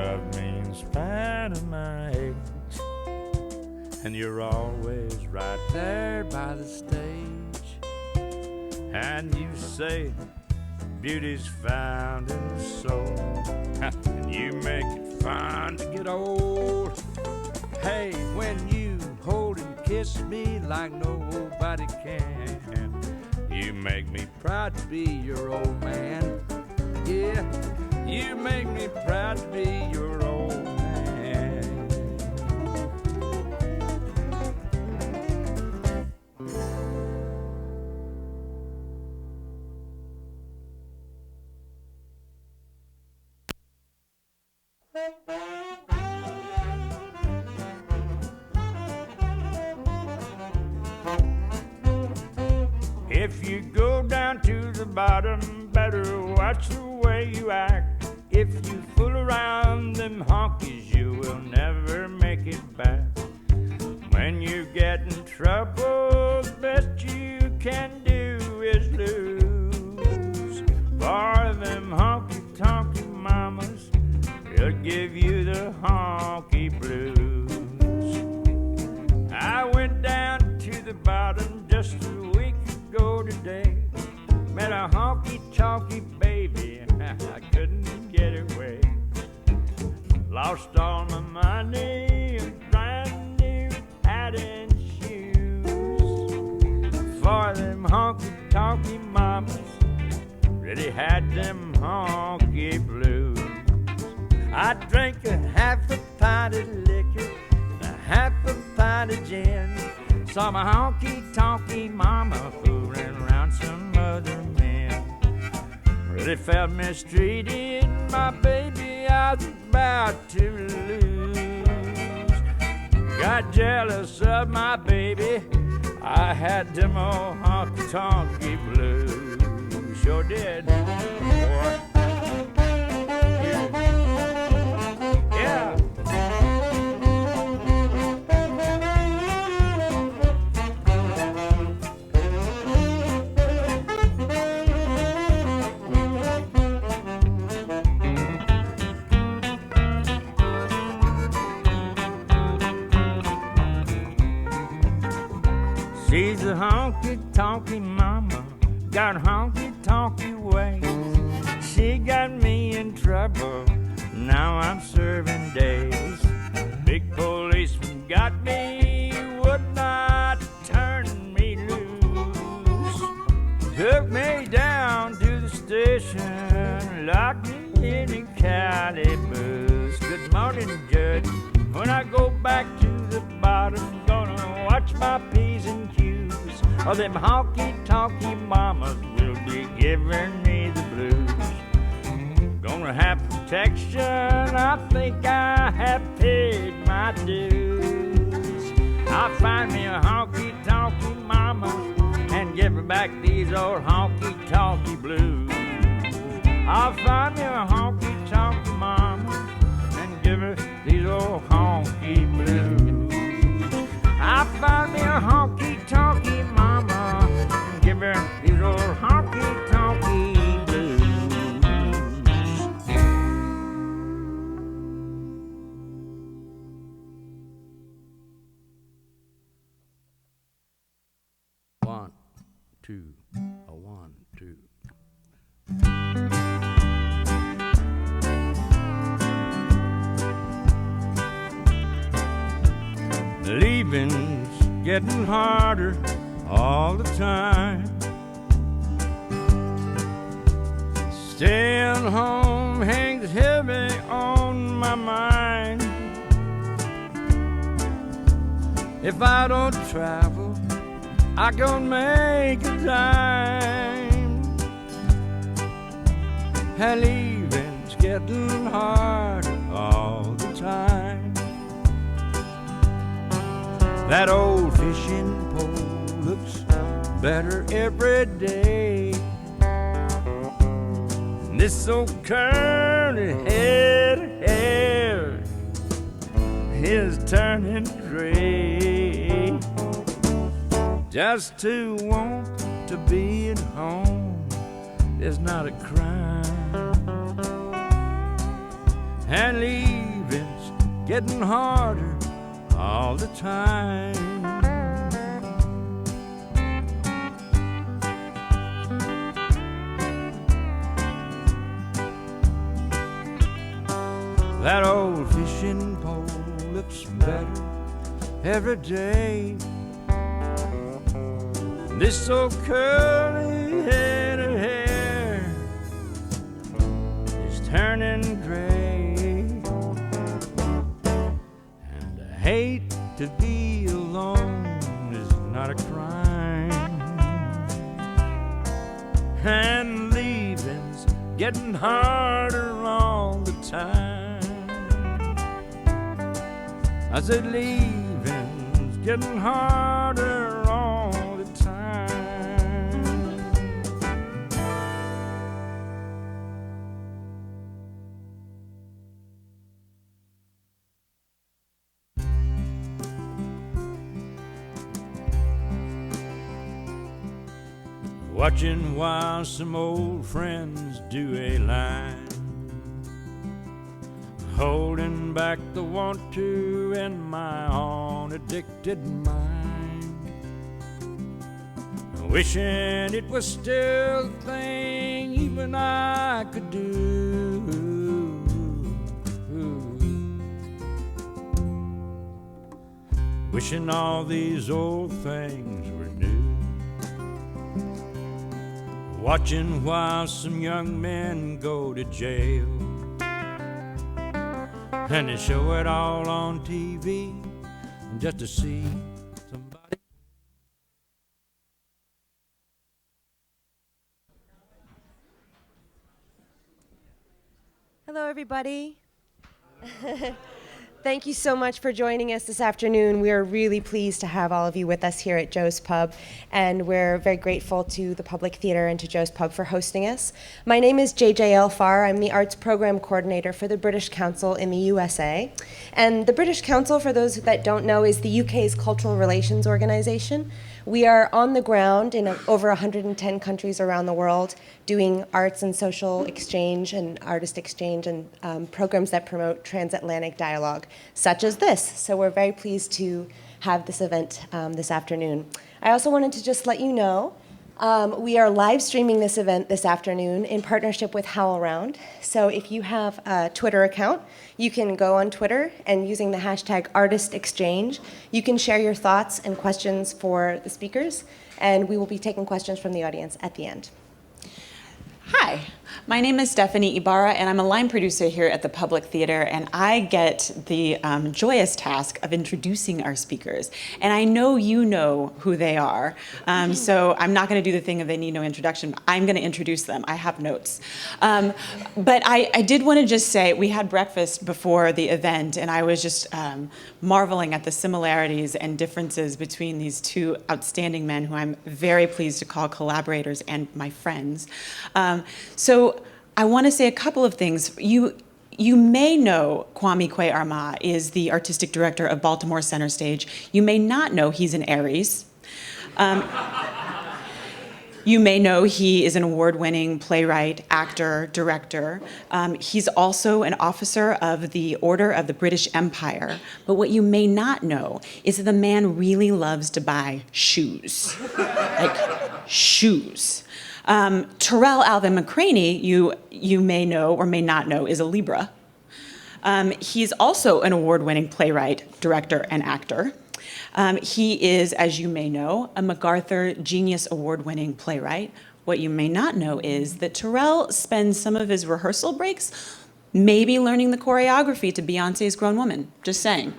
love me in spite of my age. And you're always right there by the stage. And you say beauty's found in the soul. And you make it fun to get old. Hey, when you hold and kiss me like nobody can, you make me proud to be your old man. Yeah, you make me proud to be your old man. If you go down to the bottom, better watch the way you act. If you fool around them honkies, you will never make it back. When you get in trouble, the best you can do is lose. For them honky-tonky mamas, they'll give you the honky blues. I went down to the bottom just a week ago today. Met a honky-tonky baby, I couldn't get away. Lost all my money, a brand new hat and shoes. For them honky-tonky mamas really had them honky blues. I drank a half a pint of liquor, a half a pint of gin. Saw my honky-tonky mama fooling around some other men. Really felt mistreated, my baby I was about to lose. Got jealous of my baby, I had them old honky-tonky blues. Sure did, boy. Yeah. She's a honky-tonky mama, got honky-tonky ways. She got me in trouble, now I'm serving days. Big policeman got me, would not turn me loose. Took me down to the station, locked me in a calaboose. Good morning, Judge. When I go back to the bottom, gonna watch my P's and Q's, or them honky-tonky mamas will be giving me the blues. Gonna have protection, I think I have paid my dues. I'll find me a honky-tonky mama and give her back these old honky-tonky blues. I'll find me a honky-tonky mama and give her these old honky blues. I'll find me a honky-tonky mama and give her these old honky-tonky blues. One, two, a 1, 2. Leaving's getting harder all the time. Staying home hangs heavy on my mind. If I don't travel, I gon' make a dime. And leaving's getting harder all the time. That old fishing pole looks better every day. And this old curly head of hair is turning gray. Just to want to be at home is not a crime. And leave getting harder all the time. That old fishing pole looks better every day. This old curly head of hair is turning gray. And I hate to be alone is not a crime. And leaving's getting harder all the time. I said leaving's getting harder all the time. Watching while some old friends do a line, holding back the want to in my own addicted mind, wishing it was still a thing even I could do. Wishing all these old things were new. Watching while some young men go to jail, and they show it all on TV just to see somebody. Hello, everybody. Thank you so much for joining us this afternoon. We are really pleased to have all of you with us here at Joe's Pub, and we're very grateful to the Public Theater and to Joe's Pub for hosting us. My name is JJ Farr. I'm the Arts Program Coordinator for the British Council in the USA. And the British Council, for those that don't know, is the UK's cultural relations organization. We are on the ground in over 110 countries around the world, doing arts and social exchange and artist exchange and programs that promote transatlantic dialogue, such as this. So we're very pleased to have this event this afternoon. I also wanted to just let you know we are live streaming this event this afternoon in partnership with HowlRound. So if you have a Twitter account, you can go on Twitter and using the hashtag #ArtistExchange, you can share your thoughts and questions for the speakers, and we will be taking questions from the audience at the end. Hi, my name is Stephanie Ibarra, and I'm a line producer here at the Public Theater, and I get the joyous task of introducing our speakers. And I know you know who they are, so I'm not going to do the thing of they need no introduction. But I'm going to introduce them. I have notes. But I did want to just say, we had breakfast before the event, and I was just marveling at the similarities and differences between these two outstanding men who I'm very pleased to call collaborators and my friends. So I want to say a couple of things. You may know Kwame Kwei Armah is the artistic director of Baltimore CenterStage. You may not know he's an Aries. You may know he is an award-winning playwright, actor, director. He's also an officer of the Order of the British Empire. But what you may not know is that the man really loves to buy shoes. Like, shoes. Tarell Alvin McCraney, you may know or may not know, is a Libra. He's also an award-winning playwright, director, and actor. He is, as you may know, a MacArthur Genius Award-winning playwright. What you may not know is that Tarell spends some of his rehearsal breaks maybe learning the choreography to Beyonce's Grown Woman. Just saying.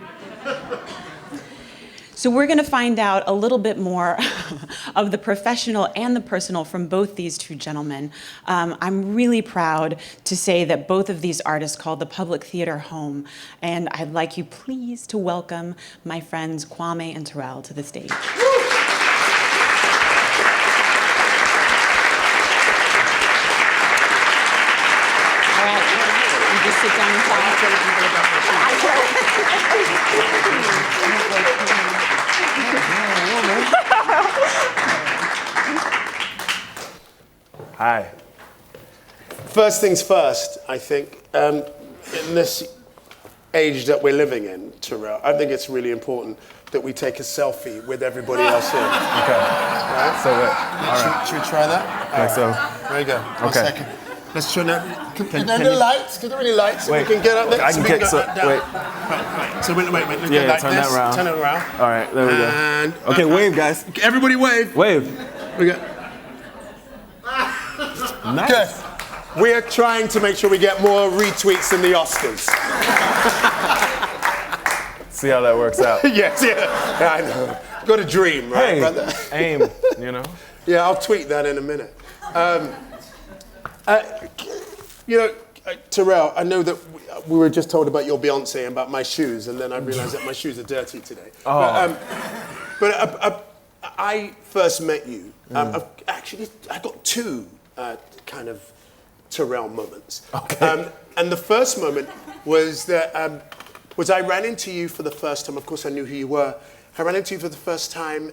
So we're going to find out a little bit more of the professional and the personal from both these two gentlemen. I'm really proud to say that both of these artists call the Public Theater home, and I'd like you please to welcome my friends Kwame and Tarell to the stage. All right, you just sit down and talk. Hi. First things first, I think. In this age that we're living in, Tarell, I think it's really important that we take a selfie with everybody else here. Okay. Right? So wait. All right. Should we try that? Okay, so. There you go. One Okay. second. Let's try that. Can there any lights? Can there any lights? Wait. We can get up there. I can get, so, down. wait. Right. So wait. Look Yeah, at like turn this. that around. Turn it around. All right, there we go. And, Okay, wave, guys. Everybody wave. Wave. We go. Nice. Good. We are trying to make sure we get more retweets than the Oscars. See how that works out. Yes, yeah, I know. Got a dream, right, Hey, brother? aim, you know? Yeah, I'll tweet that in a minute. Tarell, I know that we were just told about your Beyonce and about my shoes, and then I realized that my shoes are dirty today. Oh. But I first met you. I got two kind of Tarell moments. Okay. And the first moment was that I ran into you for the first time. Of course, I knew who you were. I ran into you for the first time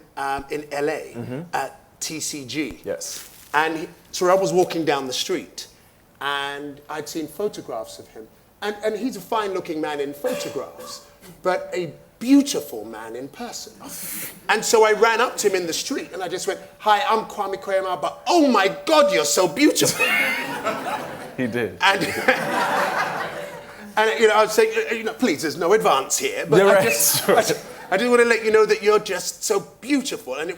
in LA at TCG. Yes. And Tarell was walking down the street, and I'd seen photographs of him. And he's a fine-looking man in photographs, but a beautiful man in person. And so I ran up to him in the street, and I just went, "Hi, I'm Kwame Kwei Armah, but oh my God, you're so beautiful." He did. And, and I'd say, please, there's no advance here, but You're I right. just want to let you know that you're just so beautiful. And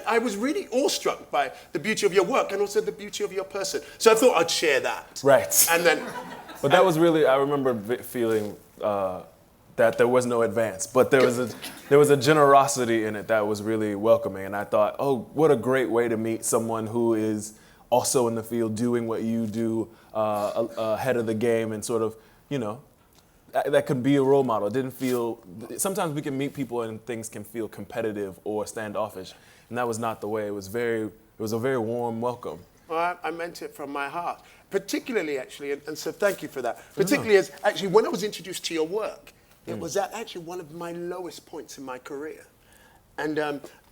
I was really awestruck by the beauty of your work and also the beauty of your person. So I thought I'd share that. Right. And then, But that was really, I remember feeling that there was no advance, but there was a generosity in it that was really welcoming. And I thought, oh, what a great way to meet someone who is also in the field doing what you do ahead of the game, and sort of, that could be a role model. It didn't feel, sometimes we can meet people and things can feel competitive or standoffish, and that was not the way. It was a very warm welcome. well, I meant it from my heart. Particularly, actually, and so thank you for that. Particularly as, actually, when I was introduced to your work, it was at actually one of my lowest points in my career. And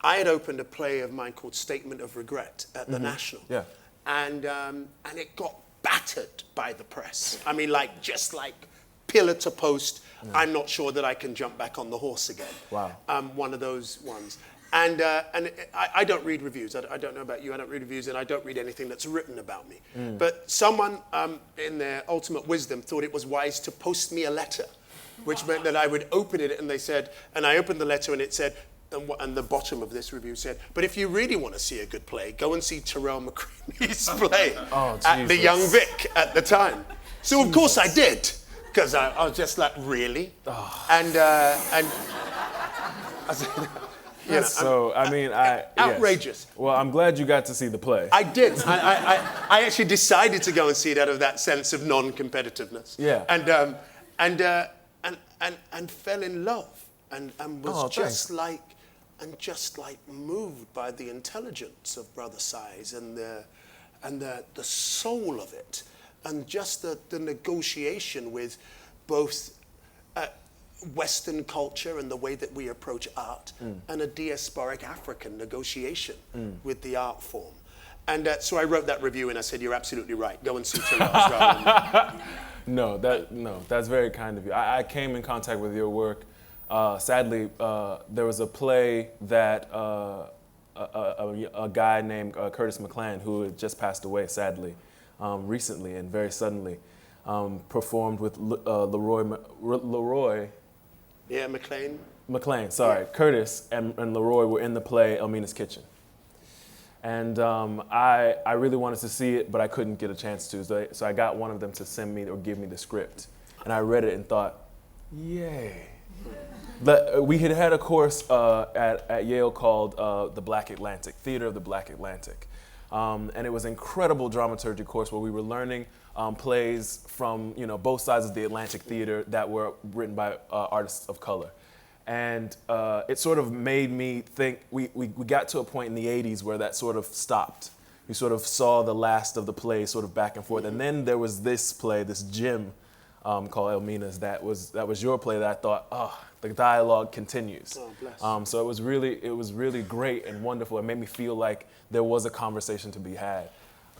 I had opened a play of mine called Statement of Regret at the National. Yeah. And it got battered by the press. I mean, just like pillar to post, I'm not sure that I can jump back on the horse again. Wow. One of those ones. And I don't read reviews. I don't know about you. I don't read reviews, and I don't read anything that's written about me. But someone, in their ultimate wisdom, thought it was wise to post me a letter, which meant that I would open it, and they said, and I opened the letter, and it said, and the bottom of this review said, but if you really want to see a good play, go and see Tarell McCraney's play at the Young Vic at the time. So of course I did, because I was just like, really? And I said, outrageous. Yes. Well, I'm glad you got to see the play. I did. I actually decided to go and see it out of that sense of non-competitiveness. Yeah. And fell in love and was just like moved by the intelligence of Brother Size and the soul of it, and just the negotiation with both Western culture and the way that we approach art, and a diasporic African negotiation with the art form. And so I wrote that review and I said, you're absolutely right. Go and see Tarell. No, that's very kind of you. I came in contact with your work. Sadly, there was a play that a guy named Curtis McClan, who had just passed away, sadly, recently and very suddenly, performed with Leroy. Yeah, McLean, sorry. Yeah. Curtis and Leroy were in the play Elmina's Kitchen. And I really wanted to see it, but I couldn't get a chance to. So I got one of them to send me or give me the script. And I read it and thought, yay. We had a course at Yale called the Black Atlantic, Theater of the Black Atlantic. And it was an incredible dramaturgy course where we were learning plays from both sides of the Atlantic theater that were written by artists of color. And it sort of made me think, we got to a point in the 80s where that sort of stopped. We sort of saw the last of the plays sort of back and forth. And then there was this play, this gem called Elmina's, that was your play that I thought, the dialogue continues. Oh, bless. So it was really great and wonderful. It made me feel like there was a conversation to be had.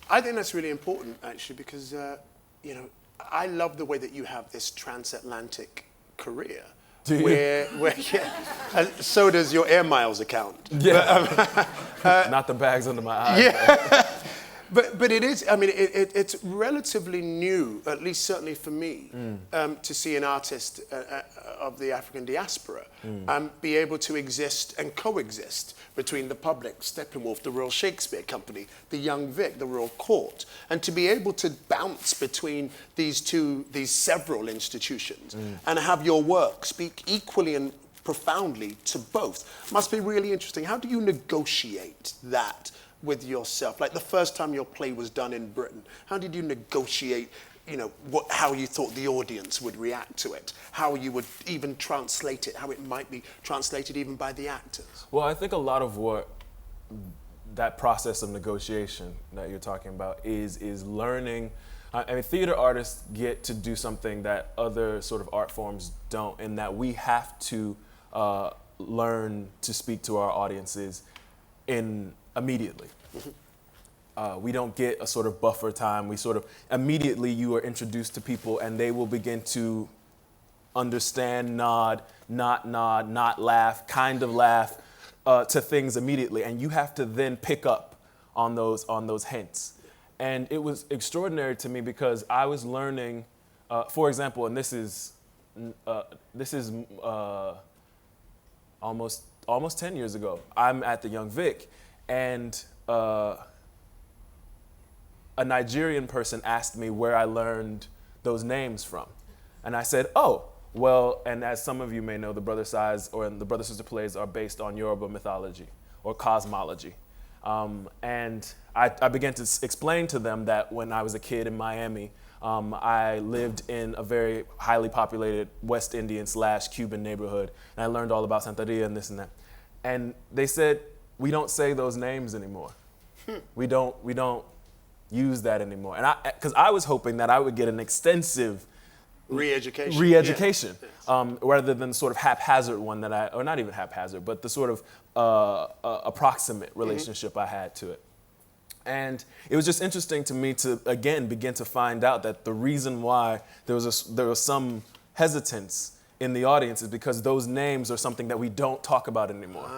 I think that's really important, actually, because I love the way that you have this transatlantic career. Do you? Where yeah, and so does your air miles account. Yeah. Not the bags under my eyes. Yeah. But it is, I mean, it's relatively new, at least certainly for me, to see an artist of the African diaspora be able to exist and coexist between the public, Steppenwolf, the Royal Shakespeare Company, the Young Vic, the Royal Court, and to be able to bounce between these several institutions and have your work speak equally and profoundly to both. Must be really interesting. How do you negotiate that with yourself? Like the first time your play was done in Britain, how did you negotiate, how you thought the audience would react to it, how you would even translate it, how it might be translated even by the actors? Well, I think a lot of what that process of negotiation that you're talking about is learning. I mean, theater artists get to do something that other sort of art forms don't, in that we have to learn to speak to our audiences immediately. We don't get a sort of buffer time. We sort of immediately, you are introduced to people and they will begin to understand, nod, not laugh, kind of laugh to things immediately. And you have to then pick up on those hints. And it was extraordinary to me because I was learning, for example, and this is almost 10 years ago. I'm at the Young Vic, and a Nigerian person asked me where I learned those names from. And I said, oh, well, and as some of you may know, the Brother Size or the Brother Sister plays are based on Yoruba mythology or cosmology. And I began to explain to them that when I was a kid in Miami, I lived in a very highly populated West Indian / Cuban neighborhood, and I learned all about Santeria and this and that. And they said, we don't say those names anymore. We don't use that anymore. And because I was hoping that I would get an extensive re-education, rather than sort of haphazard one or not even haphazard, but the sort of approximate relationship I had to it. And it was just interesting to me to, again, begin to find out that the reason why there was some hesitance in the audience is because those names are something that we don't talk about anymore.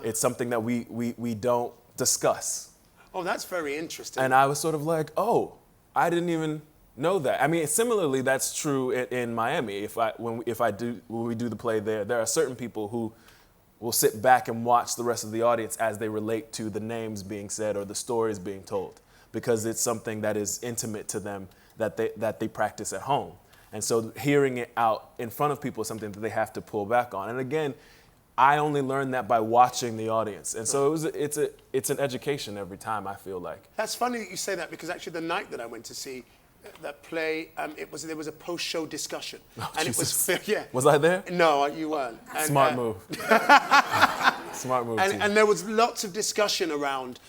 It's something that we don't discuss. Oh, that's very interesting. And I was sort of like, oh, I didn't even know that. I mean, similarly, that's true in Miami. When we do the play there are certain people who will sit back and watch the rest of the audience as they relate to the names being said or the stories being told, because it's something that is intimate to them that they practice at home. And so hearing it out in front of people is something that they have to pull back on. And again, I only learned that by watching the audience. And so it's an education every time, I feel like. That's funny that you say that, because actually the night that I went to see that play, there was a post-show discussion. Oh, and Jesus. it was, yeah. Was I there? No, you weren't. And, Smart move. Smart move, too. And there was lots of discussion around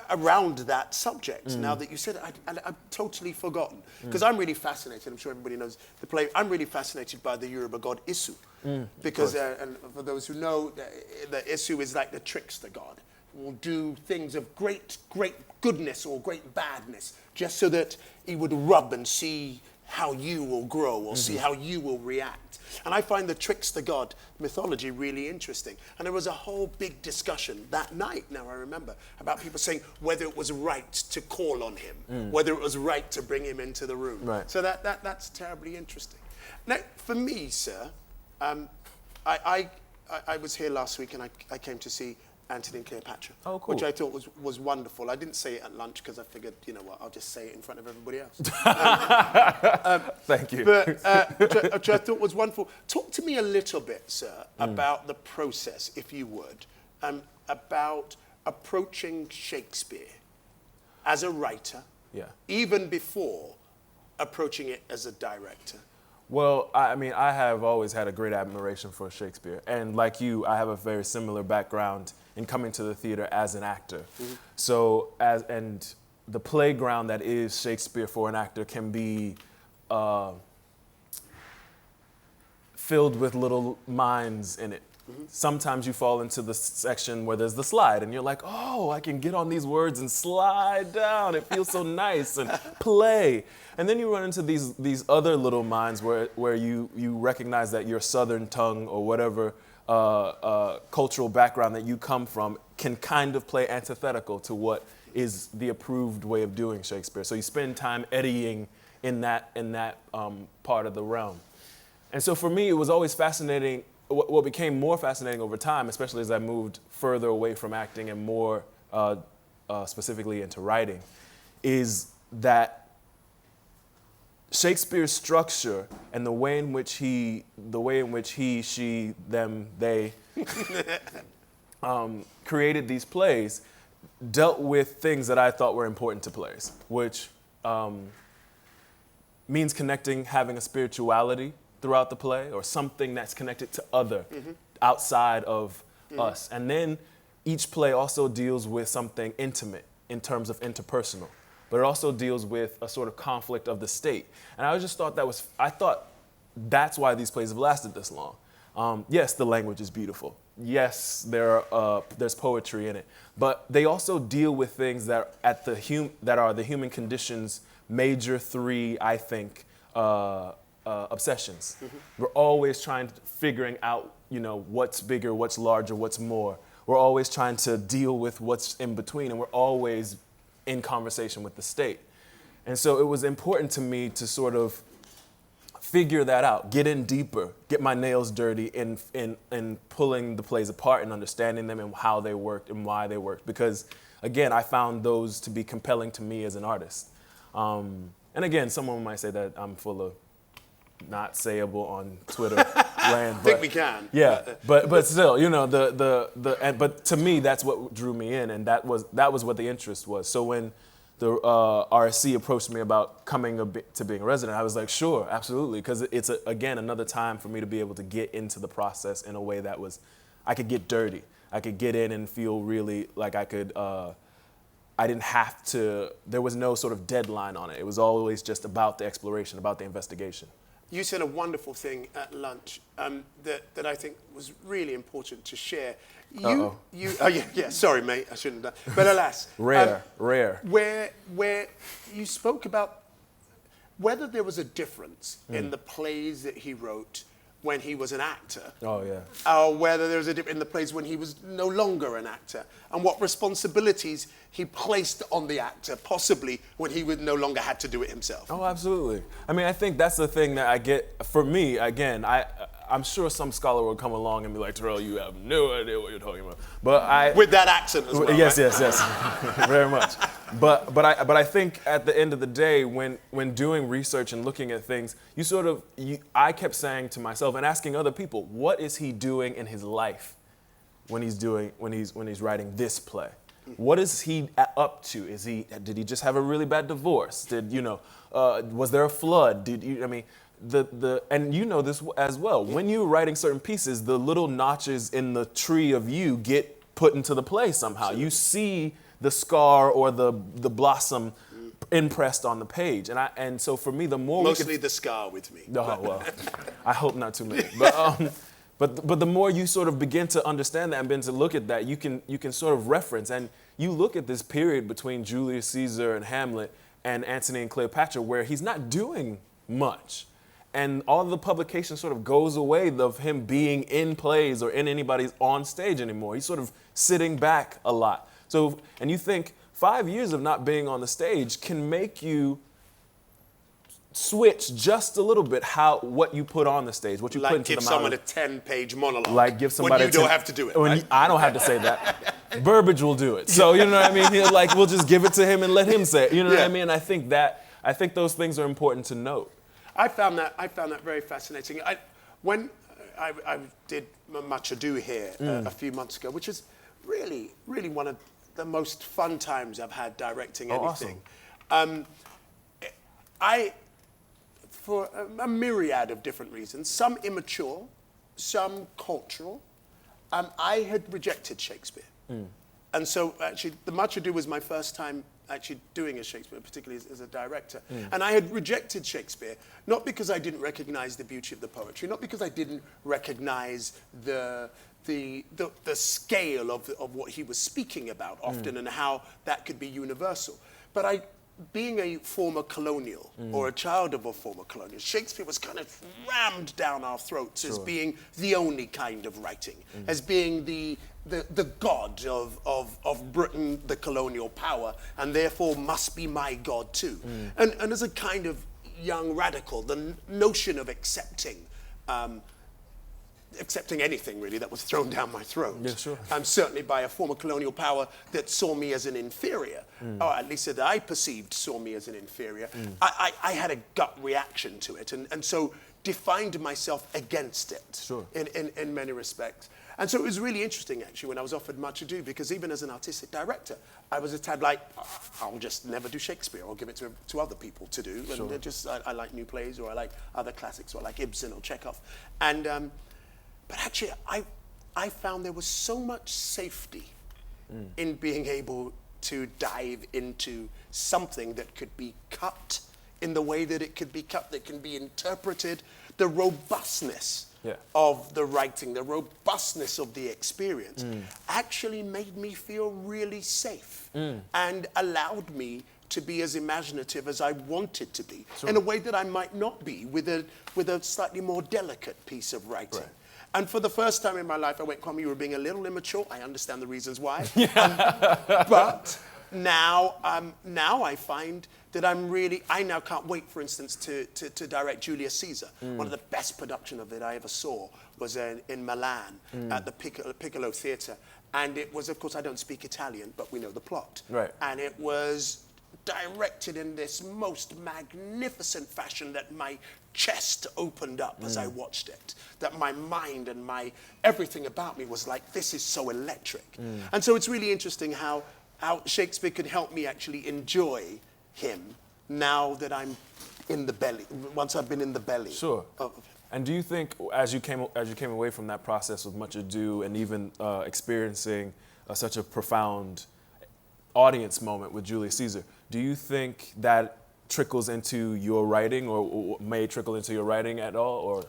that subject. Now that you said it, I've totally forgotten. Because I'm really fascinated, I'm sure everybody knows the play, I'm really fascinated by the Yoruba god Isu. Because, and for those who know, the Isu is like the trickster god. Will do things of great goodness or great badness, just so that he would rub and see how you will grow or see how you will react. And I find the trickster god mythology really interesting. And there was a whole big discussion that night, now I remember, about people saying whether it was right to call on him, whether it was right to bring him into the room. Right. So that's terribly interesting. Now, for me, sir, I was here last week and I came to see Antony and Cleopatra, oh, cool. which I thought was wonderful. I didn't say it at lunch because I figured, you know what, I'll just say it in front of everybody else. Thank you. But which I thought was wonderful. Talk to me a little bit, sir, about the process, if you would, about approaching Shakespeare as a writer, even before approaching it as a director. Well, I mean, I have always had a great admiration for Shakespeare. And like you, I have a very similar background in coming to the theater as an actor. So, and the playground that is Shakespeare for an actor can be filled with little minds in it. Sometimes you fall into the section where there's the slide, and you're like, oh, I can get on these words and slide down. It feels so nice, and play. And then you run into these other little minds where you recognize that your Southern tongue or whatever cultural background that you come from can kind of play antithetical to what is the approved way of doing Shakespeare. So you spend time eddying in that part of the realm. And so for me, it was always fascinating. What became more fascinating over time, especially as I moved further away from acting and more specifically into writing, is that Shakespeare's structure and the way in which he, she, them, they created these plays dealt with things that I thought were important to plays, which means connecting, having a spirituality throughout the play, or something that's connected to other, outside of us. And then each play also deals with something intimate in terms of interpersonal, but it also deals with a sort of conflict of the state. And I just thought I thought that's why these plays have lasted this long. Yes, the language is beautiful. Yes, there's poetry in it, but they also deal with things that are the human condition's major three, I think, obsessions. We're always figuring out, what's bigger, what's larger, what's more. We're always trying to deal with what's in between, and we're always in conversation with the state. And so it was important to me to sort of figure that out, get in deeper, get my nails dirty in pulling the plays apart and understanding them and how they worked and why they worked. Because, again, I found those to be compelling to me as an artist. And again, someone might say that I'm full of not sayable on Twitter land. I think we can. Yeah, but still, but to me, that's what drew me in, and that was what the interest was. So when the RSC approached me about coming to being a resident, I was like, sure, absolutely, because it's again another time for me to be able to get into the process in a way that I could get dirty, I could get in and feel really like I could. I didn't have to. There was no sort of deadline on it. It was always just about the exploration, about the investigation. You said a wonderful thing at lunch that I think was really important to share. Sorry, mate, I shouldn't have done. But alas, rare. Where you spoke about whether there was a difference in the plays that he wrote when he was an actor. Oh yeah. Or whether there was a difference in the plays when he was no longer an actor, and what responsibilities he placed on the actor, possibly when he would no longer had to do it himself. Oh, absolutely. I mean, I think that's the thing that I get, for me, again, I'm sure some scholar will come along and be like, Tarell, you have no idea what you're talking about. But with that accent as well. Yes, right? yes, very much. But I think at the end of the day, when doing research and looking at things, I kept saying to myself and asking other people, what is he doing in his life when he's writing this play? What is he up to? Did he just have a really bad divorce? Was there a flood? And you know this as well. When you're writing certain pieces, the little notches in the tree of you get put into the play somehow. You see the scar or the blossom impressed on the page. And so for me, the more mostly the scar with me. Oh well, I hope not too many. But the more you sort of begin to understand that and begin to look at that, you can sort of reference, and you look at this period between Julius Caesar and Hamlet and Antony and Cleopatra where he's not doing much. And all of the publication sort of goes away of him being in plays or in anybody's on stage anymore. He's sort of sitting back a lot. So, and you think 5 years of not being on the stage can make you switch just a little bit what you put on the stage, what you put into the give someone a 10-page monologue. Like give somebody when you don't have to do it. When right? I don't have to say that. Burbage will do it. So you know what I mean? We'll just give it to him and let him say it. You know what I mean? I think those things are important to note. I found that very fascinating. When I did Much Ado here a few months ago, which is really, really one of the most fun times I've had directing anything. Awesome. For a myriad of different reasons, some immature, some cultural, I had rejected Shakespeare. And so actually, the Much Ado was my first time actually doing a Shakespeare, particularly as a director. And I had rejected Shakespeare, not because I didn't recognize the beauty of the poetry, not because I didn't recognize the the scale of what he was speaking about often and how that could be universal. But being a former colonial or a child of a former colonial, Shakespeare was kind of rammed down our throats as being the only kind of writing, as being the god of Britain, the colonial power, and therefore must be my god too. And as a kind of young radical, the notion of accepting anything really that was thrown down my throat. Yeah, sure. Certainly by a former colonial power that saw me as an inferior, or at least that I perceived saw me as an inferior. I had a gut reaction to it, and so defined myself against it in many respects. And so it was really interesting actually when I was offered Much Ado, because even as an artistic director, I was a tad like, I'll just never do Shakespeare, I'll give it to other people to do. And I like new plays, or I like other classics, or I like Ibsen or Chekhov. And but actually, I found there was so much safety in being able to dive into something that could be cut in the way that it could be cut, that can be interpreted, the robustness of the writing, the robustness of the experience actually made me feel really safe and allowed me to be as imaginative as I wanted to be in a way that I might not be with a slightly more delicate piece of writing. Right. And for the first time in my life, I went, Kwame, you were being a little immature. I understand the reasons why. But now I find that I now can't wait, for instance, to direct Julius Caesar. One of the best production of it I ever saw was in Milan at the Piccolo Theatre. And it was, of course, I don't speak Italian, but we know the plot. Right. And it was directed in this most magnificent fashion that my chest opened up as I watched it, that my mind and everything about me was like, this is so electric. And so it's really interesting how Shakespeare could help me actually enjoy him now that I'm in the belly, once I've been in the belly. Sure. And do you think, as you came away from that process with Much Ado and even experiencing such a profound audience moment with Julius Caesar, do you think that trickles into your writing, or may trickle into your writing at all, or?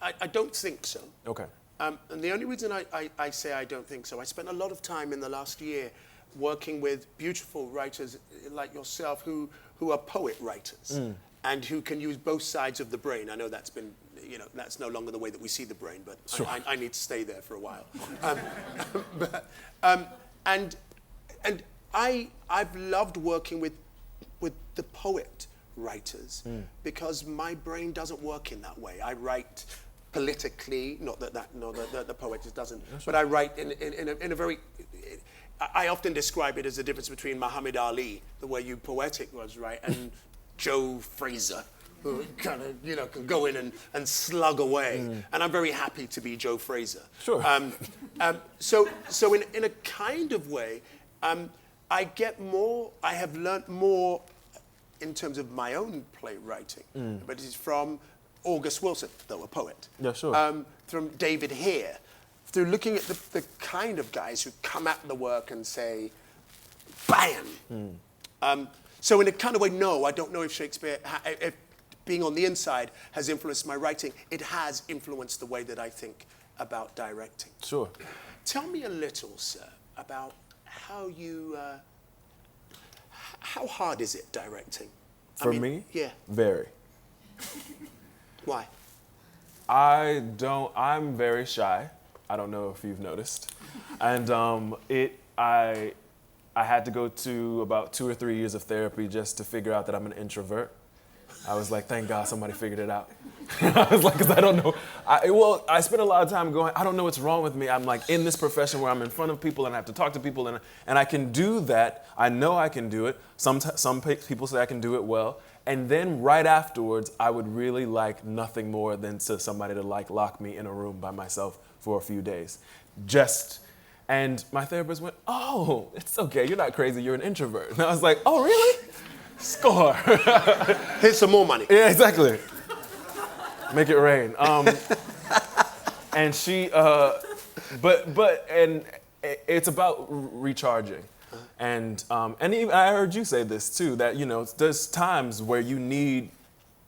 I don't think so. Okay. And the only reason I say I don't think so, I spent a lot of time in the last year working with beautiful writers like yourself who are poet writers and who can use both sides of the brain. I know that's been, that's no longer the way that we see the brain, but sure. I need to stay there for a while. And I've loved working with the poet writers because my brain doesn't work in that way. I write politically, not that the poet just doesn't, but I write in a very, I often describe it as the difference between Muhammad Ali, the way you poetic was, right, and Joe Fraser, who kind of, can go in and slug away. And I'm very happy to be Joe Fraser. Sure. So in a kind of way, I have learnt more in terms of my own playwriting, but it's from August Wilson, though a poet. Yeah, sure. From David Hare, through looking at the kind of guys who come at the work and say, bam! So in a kind of way, no, I don't know if Shakespeare, if being on the inside has influenced my writing. It has influenced the way that I think about directing. Sure. Tell me a little, sir, about how you, how hard is it directing? For me? Yeah. Very. Why? I'm very shy. I don't know if you've noticed. And I had to go to about 2 or 3 years of therapy just to figure out that I'm an introvert. I was like, thank God somebody figured it out. I was like, because I don't know. I spent a lot of time going, I don't know what's wrong with me. I'm like in this profession where I'm in front of people and I have to talk to people and I can do that. I know I can do it. Some people say I can do it well. And then right afterwards, I would really like nothing more than somebody to lock me in a room by myself for a few days. And my therapist went, oh, it's okay. You're not crazy. You're an introvert. And I was like, oh, really? Score. Here's some more money. Yeah, exactly. Make it rain. And she, and it's about recharging. And even, I heard you say this too, that, there's times where you need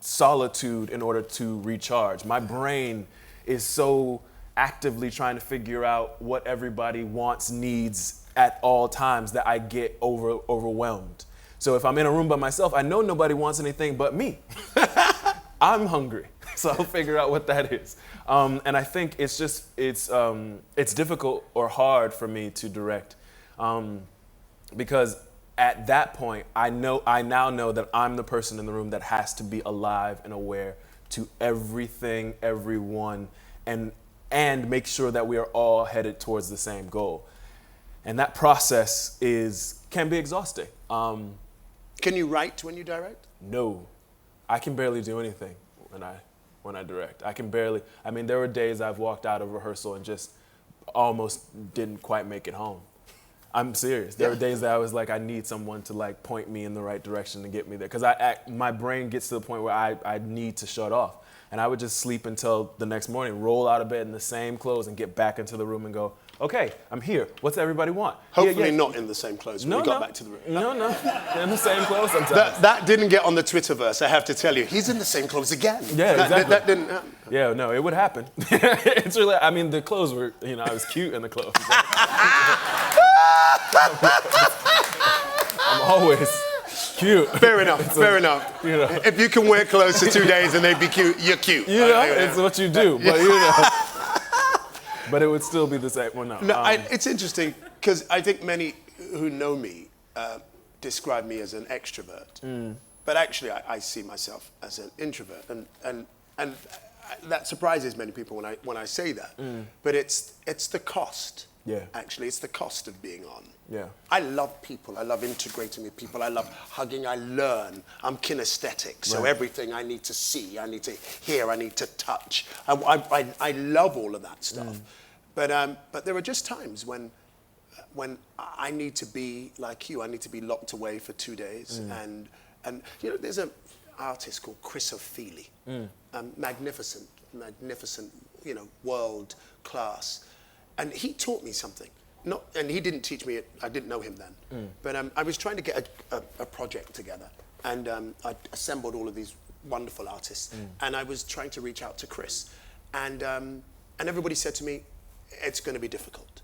solitude in order to recharge. My brain is so actively trying to figure out what everybody wants, needs at all times, that I get overwhelmed. So if I'm in a room by myself, I know nobody wants anything but me. I'm hungry, so I'll figure out what that is. And I think it's difficult or hard for me to direct, because at that point, I now know that I'm the person in the room that has to be alive and aware to everything, everyone, and make sure that we are all headed towards the same goal. And that process can be exhausting. Can you write when you direct? No, I can barely do anything when I direct. There were days I've walked out of rehearsal and just almost didn't quite make it home. I'm serious. There were days that I was like, I need someone to like point me in the right direction to get me there. Because my brain gets to the point where I need to shut off. And I would just sleep until the next morning, roll out of bed in the same clothes and get back into the room and go, okay, I'm here. What's everybody want? Hopefully not in the same clothes when we got back to the room. No. In the same clothes sometimes. That didn't get on the Twitterverse, I have to tell you. He's in the same clothes again. Yeah, exactly. That didn't happen. Yeah, no, it would happen. It's really, the clothes were, I was cute in the clothes. I'm always cute. Fair enough. If you can wear clothes for 2 days and they'd be cute, you're cute. It's what you do, but But it would still be the same. Well, no. It's interesting because I think many who know me describe me as an extrovert, but actually I see myself as an introvert, and that surprises many people when I say that. But it's the cost. Yeah. Actually, it's the cost of being on. Yeah. I love people. I love integrating with people. I love hugging. I learn. I'm kinesthetic. So everything I need to see, I need to hear, I need to touch. I love all of that stuff. But there are just times when I need to be like you. I need to be locked away for 2 days. And there's an artist called Chris O'Feely. Magnificent, world class. And he taught me something. And he didn't teach me it. I didn't know him then. But I was trying to get a project together, and I assembled all of these wonderful artists, and I was trying to reach out to Chris, and everybody said to me, "It's going to be difficult.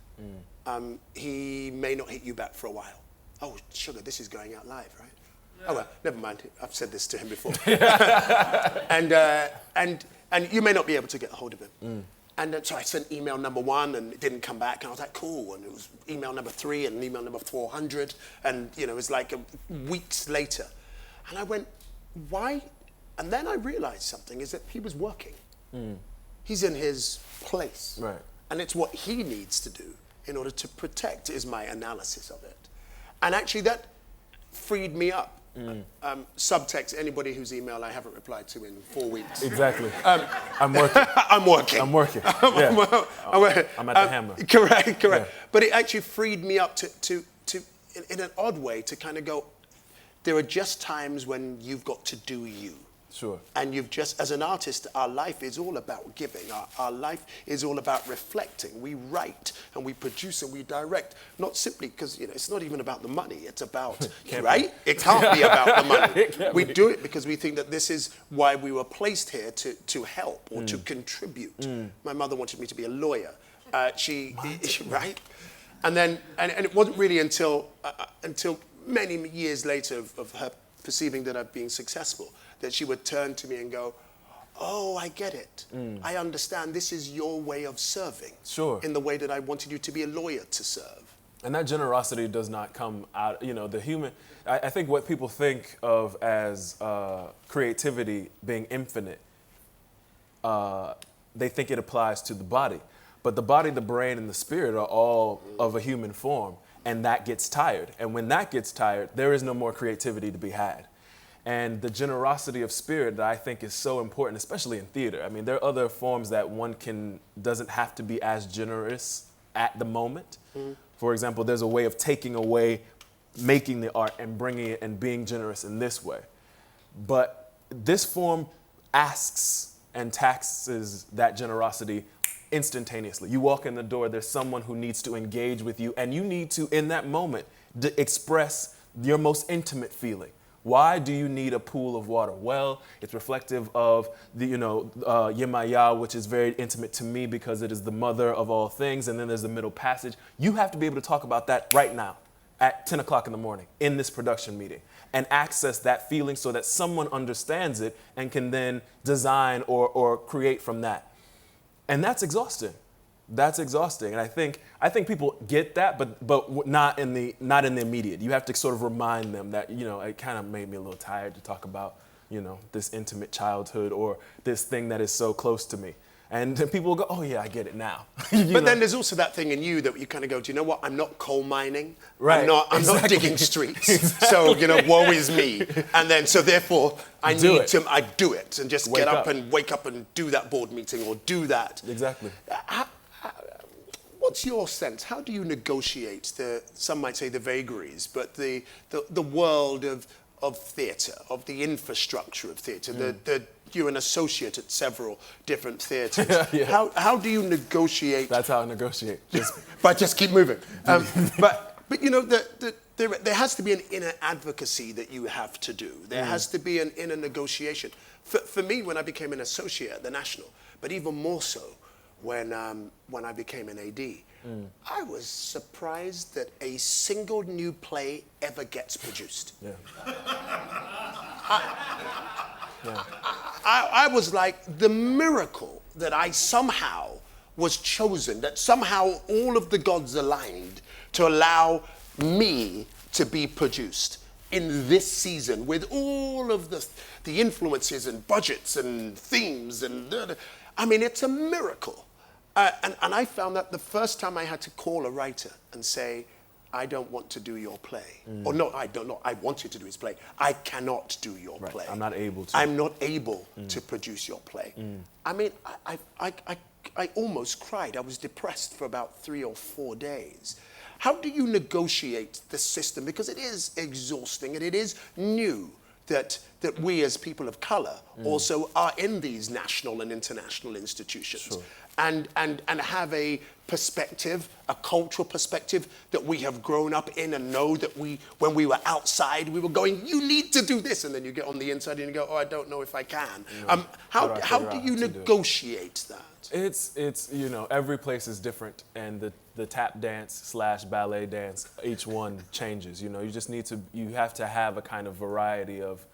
He may not hit you back for a while." Oh, sugar, this is going out live, right? Yeah. Oh well, never mind. I've said this to him before. and you may not be able to get a hold of him. And so I sent email number 1 and it didn't come back. And I was like, cool. And it was email number 3 and email number 400. And, it was like weeks later. And I went, why? And then I realized something is that he was working. He's in his place. Right. And it's what he needs to do in order to protect is my analysis of it. And actually that freed me up. Subtext, anybody whose email I haven't replied to in 4 weeks. Exactly. I'm working. I'm working. Yeah. I'm at the hammer. Correct. Yeah. But it actually freed me up to in an odd way, to kind of go, there are just times when you've got to do you. Sure. And you've just, as an artist, our life is all about giving. Our life is all about reflecting. We write and we produce and we direct, not simply because, it's not even about the money. It's about, right? It can't be about the money. We do it because we think that this is why we were placed here, to help or to contribute. My mother wanted me to be a lawyer. Right? And then, and it wasn't really until many years later of her perceiving that I've been successful, that she would turn to me and go, oh, I get it. I understand. This is your way of serving. Sure. In the way that I wanted you to be a lawyer to serve. And that generosity does not come out, the human, I think what people think of as creativity being infinite, they think it applies to the body. But the body, the brain, and the spirit are all of a human form. And that gets tired. And when that gets tired, there is no more creativity to be had. And the generosity of spirit that I think is so important, especially in theater. There are other forms that one doesn't have to be as generous at the moment. For example, there's a way of taking away, making the art and bringing it and being generous in this way. But this form asks and taxes that generosity instantaneously. You walk in the door, there's someone who needs to engage with you, and you need to, in that moment, express your most intimate feeling. Why do you need a pool of water? Well, it's reflective of the, Yemaya, which is very intimate to me because it is the mother of all things. And then there's the middle passage. You have to be able to talk about that right now at 10 o'clock in the morning in this production meeting and access that feeling so that someone understands it and can then design or create from that. And that's exhausting. That's exhausting, and I think people get that, but not in the immediate. You have to sort of remind them that it kind of made me a little tired to talk about this intimate childhood or this thing that is so close to me, and then people will go, oh yeah, I get it now. But then there's also that thing in you that you kind of go, do you know what? I'm not coal mining. Right. I'm not digging streets. So woe is me. And then so therefore I do it and just get up and wake up and do that board meeting or do that. Exactly. What's your sense? How do you negotiate some might say the vagaries, but the world of theatre, of the infrastructure of theatre? You're an associate at several different theatres. Yeah. How do you negotiate? That's how I negotiate. Just keep moving. But there has to be an inner advocacy that you have to do. There has to be an inner negotiation. For me, when I became an associate at the National, but even more so when I became an AD, I was surprised that a single new play ever gets produced. Yeah. I was like, the miracle that I somehow was chosen, that somehow all of the gods aligned to allow me to be produced in this season with all of the influences and budgets and themes it's a miracle. And I found that the first time I had to call a writer and say, I don't want to do your play. Or no, I don't know. I want you to do his play. I cannot do your play. I'm not able to. I'm not able to produce your play. I almost cried. I was depressed for about 3 or 4 days. How do you negotiate the system? Because it is exhausting and it is new that we as people of color also are in these national and international institutions. Sure. And have a perspective, a cultural perspective that we have grown up in and know that when we were outside, we were going, you need to do this. And then you get on the inside and you go, oh, I don't know if I can. How do you negotiate that? It's every place is different, and the tap dance / ballet dance, each one changes. You have to have a kind of variety of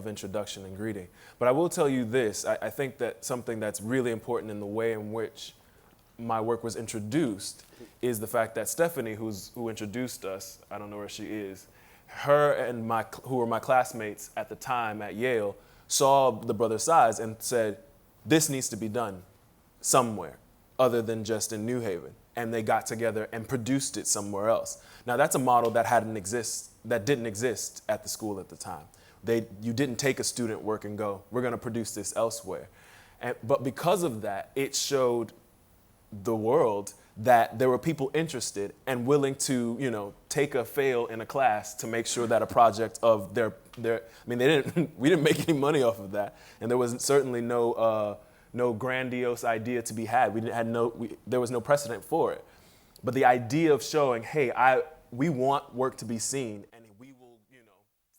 introduction and greeting. But I will tell you this, I think that something that's really important in the way in which my work was introduced is the fact that Stephanie, who introduced us, I don't know where she is, her and who were my classmates at the time at Yale, saw the Brother Size and said, this needs to be done somewhere other than just in New Haven. And they got together and produced it somewhere else. Now that's a model that didn't exist at the school at the time. You didn't take a student work and go, we're going to produce this elsewhere. But because of that, it showed the world that there were people interested and willing to, take a fail in a class to make sure that a project of we didn't make any money off of that, and there was certainly no grandiose idea to be had. There was no precedent for it. But the idea of showing, hey, we want work to be seen, and we will,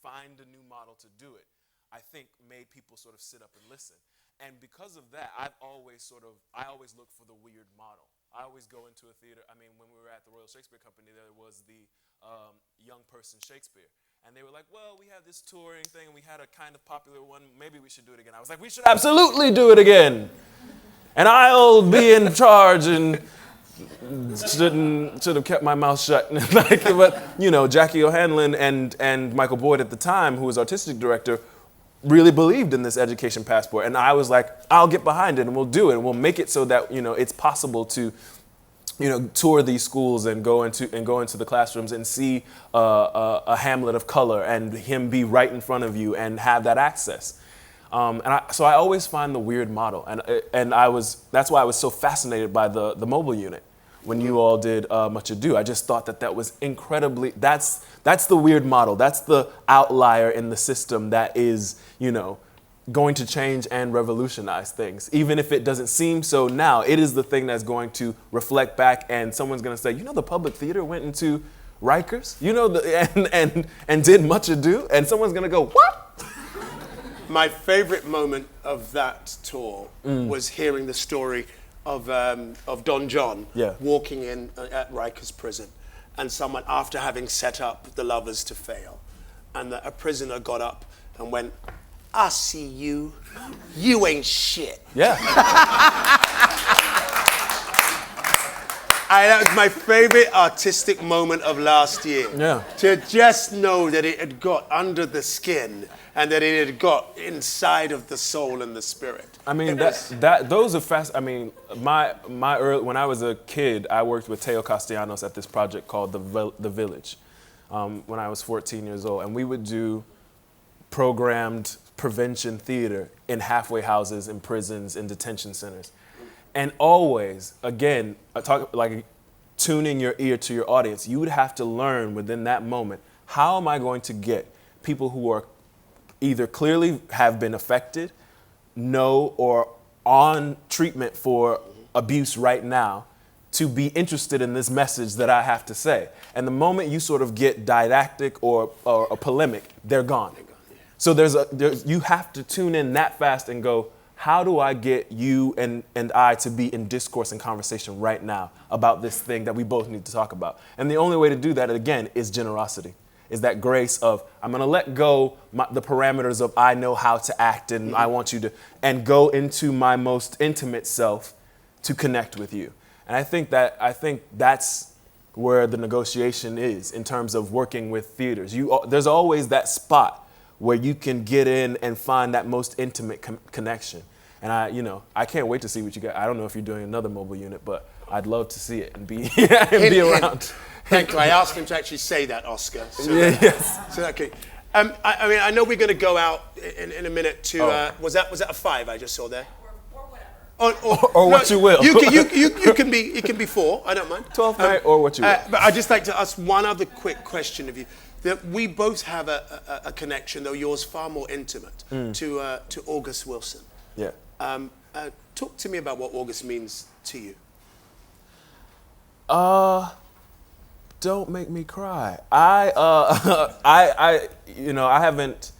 find a new model to do it, I think made people sort of sit up and listen. And because of that, I always look for the weird model. I always go into a theater. When we were at the Royal Shakespeare Company, there was the young person Shakespeare. And they were like, well, we have this touring thing, and we had a kind of popular one. Maybe we should do it again. I was like, we should absolutely do it again. And I'll be in charge and should have kept my mouth shut. But, Jackie O'Hanlon and Michael Boyd at the time, who was artistic director, really believed in this education passport. And I was like, I'll get behind it and we'll do it. And we'll make it so that, it's possible to, tour these schools and go into the classrooms and see a Hamlet of color and him be right in front of you and have that access. So I always find the weird model. And that's why I was so fascinated by the mobile unit when you all did Much Ado. I just thought that was incredibly, that's the weird model. That's the outlier in the system that is, going to change and revolutionize things. Even if it doesn't seem so now, it is the thing that's going to reflect back and someone's going to say, the public theater went into Rikers, you know, and did Much Ado, and someone's gonna go, what? My favorite moment of that tour was hearing the story of Don John walking in at Rikers prison, and someone, after having set up the lovers to fail, and a prisoner got up and went, I see you, you ain't shit. Yeah. That was my favorite artistic moment of last year. Yeah. To just know that it had got under the skin and that it had got inside of the soul and the spirit. I mean, those are fast. I mean, my early, when I was a kid, I worked with Teo Castellanos at this project called The Village when I was 14 years old. And we would do programmed prevention theater in halfway houses, in prisons, in detention centers. And always, again, tuning your ear to your audience, you would have to learn within that moment, how am I going to get people who are either clearly have been affected, know, or on treatment for abuse right now to be interested in this message that I have to say. And the moment you sort of get didactic or a polemic, they're gone. So you have to tune in that fast and go, how do I get you and I to be in discourse and conversation right now about this thing that we both need to talk about? And the only way to do that, again, is generosity, is that grace of, I'm gonna let go the parameters of I know how to act and I want you to, and go into my most intimate self to connect with you. And I think that's where the negotiation is in terms of working with theaters. There's always that spot where you can get in and find that most intimate connection. And I can't wait to see what you got. I don't know if you're doing another mobile unit, but I'd love to see it and be around. Thank you. I asked him to actually say that, Oscar. So yes. So okay. I mean, I know we're going to go out in a minute to. Was that a 5 I just saw there? Or whatever. Or what you will. You can be. It can be 4. I don't mind. 12th night or what you will. But I'd just like to ask one other quick question of you. That we both have a connection, though yours far more intimate, to August Wilson. Yeah. Talk to me about what August means to you. Don't make me cry. I haven't.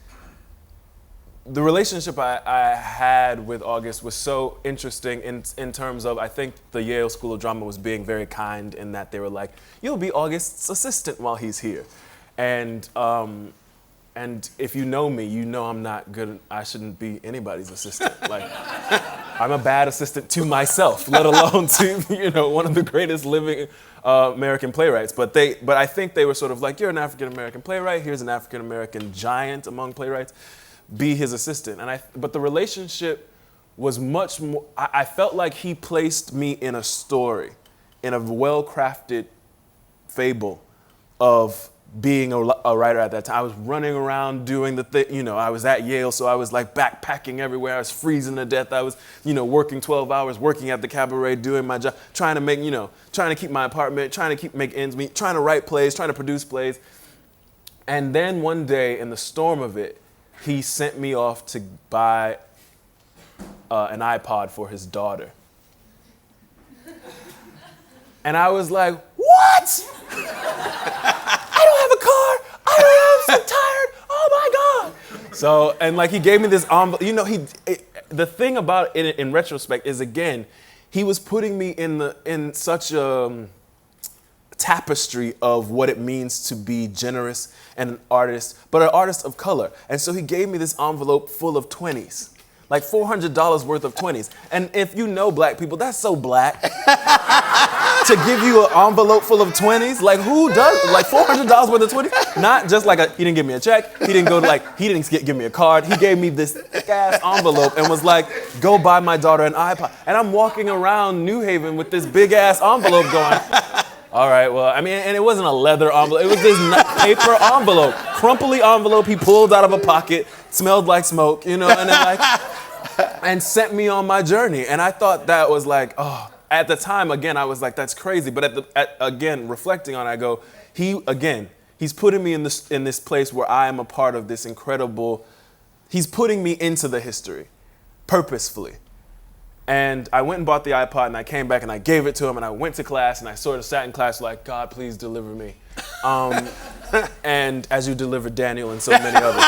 The relationship I had with August was so interesting in terms of, I think the Yale School of Drama was being very kind in that they were like, you'll be August's assistant while he's here. And if you know me, you know I'm not good. I shouldn't be anybody's assistant. Like, I'm a bad assistant to myself, let alone to one of the greatest living American playwrights. But I think they were sort of like, you're an African American playwright. Here's an African American giant among playwrights. Be his assistant. But the relationship was much more. I felt like he placed me in a story, in a well-crafted fable of being a writer at that time. I was running around doing the thing, I was at Yale, so I was like backpacking everywhere. I was freezing to death. I was, working 12 hours, working at the cabaret, doing my job, trying to keep my apartment, trying to make ends meet, trying to write plays, trying to produce plays. And then one day, in the storm of it, he sent me off to buy an iPod for his daughter. And I was like, what? I'm so tired. Oh my God. So, and he gave me this envelope. The thing about it in retrospect is, again, he was putting me in such a tapestry of what it means to be generous and an artist, but an artist of color. And so he gave me this envelope full of 20s. Like $400 worth of 20s. And if you know black people, that's so black. To give you an envelope full of 20s? Like, who does? Like $400 worth of 20s? Not just he didn't give me a check. He didn't give me a card. He gave me this thick ass envelope and was like, go buy my daughter an iPod. And I'm walking around New Haven with this big ass envelope going, all right, well, and it wasn't a leather envelope. It was this paper envelope, crumply envelope he pulled out of a pocket, smelled like smoke, and then and sent me on my journey. And I thought that was at the time, again, I was like, that's crazy. But again, reflecting on it, I go, he's putting me in this place where I am a part of this incredible, he's putting me into the history, purposefully. And I went and bought the iPod, and I came back and I gave it to him, and I went to class, and I sort of sat in class like, God, please deliver me. And as you delivered Daniel and so many others.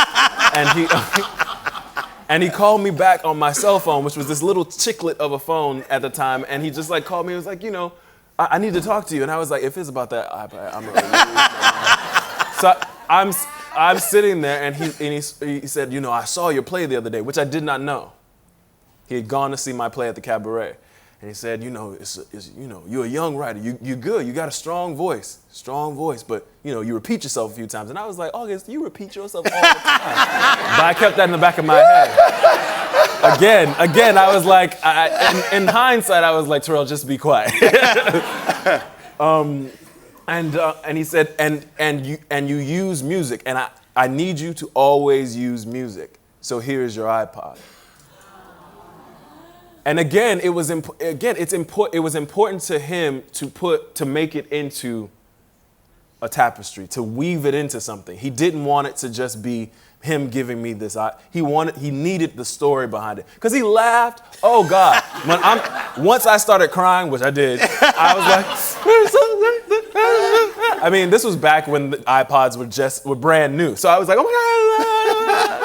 And he called me back on my cell phone, which was this little chiclet of a phone at the time, and he just like called me. He was like, I need to talk to you. And I was like, if it's about that iPod, I'm gonna So I'm sitting there, and he said, I saw your play the other day, which I did not know. He had gone to see my play at the Cabaret. And he said, you're a young writer. You're good. You got a strong voice, but, you repeat yourself a few times. And I was like, August, you repeat yourself all the time. But I kept that in the back of my head. Again, I was like, in hindsight, I was like, Tarell, just be quiet. And he said, and you use music, and I need you to always use music. So here's your iPod. And again, it was important to him to make it into a tapestry, to weave it into something. He didn't want it to just be him giving me this. He needed the story behind it. Because he laughed. Oh God. Once I started crying, which I did, I was like, I mean, this was back when the iPods were brand new. So I was like, oh my God.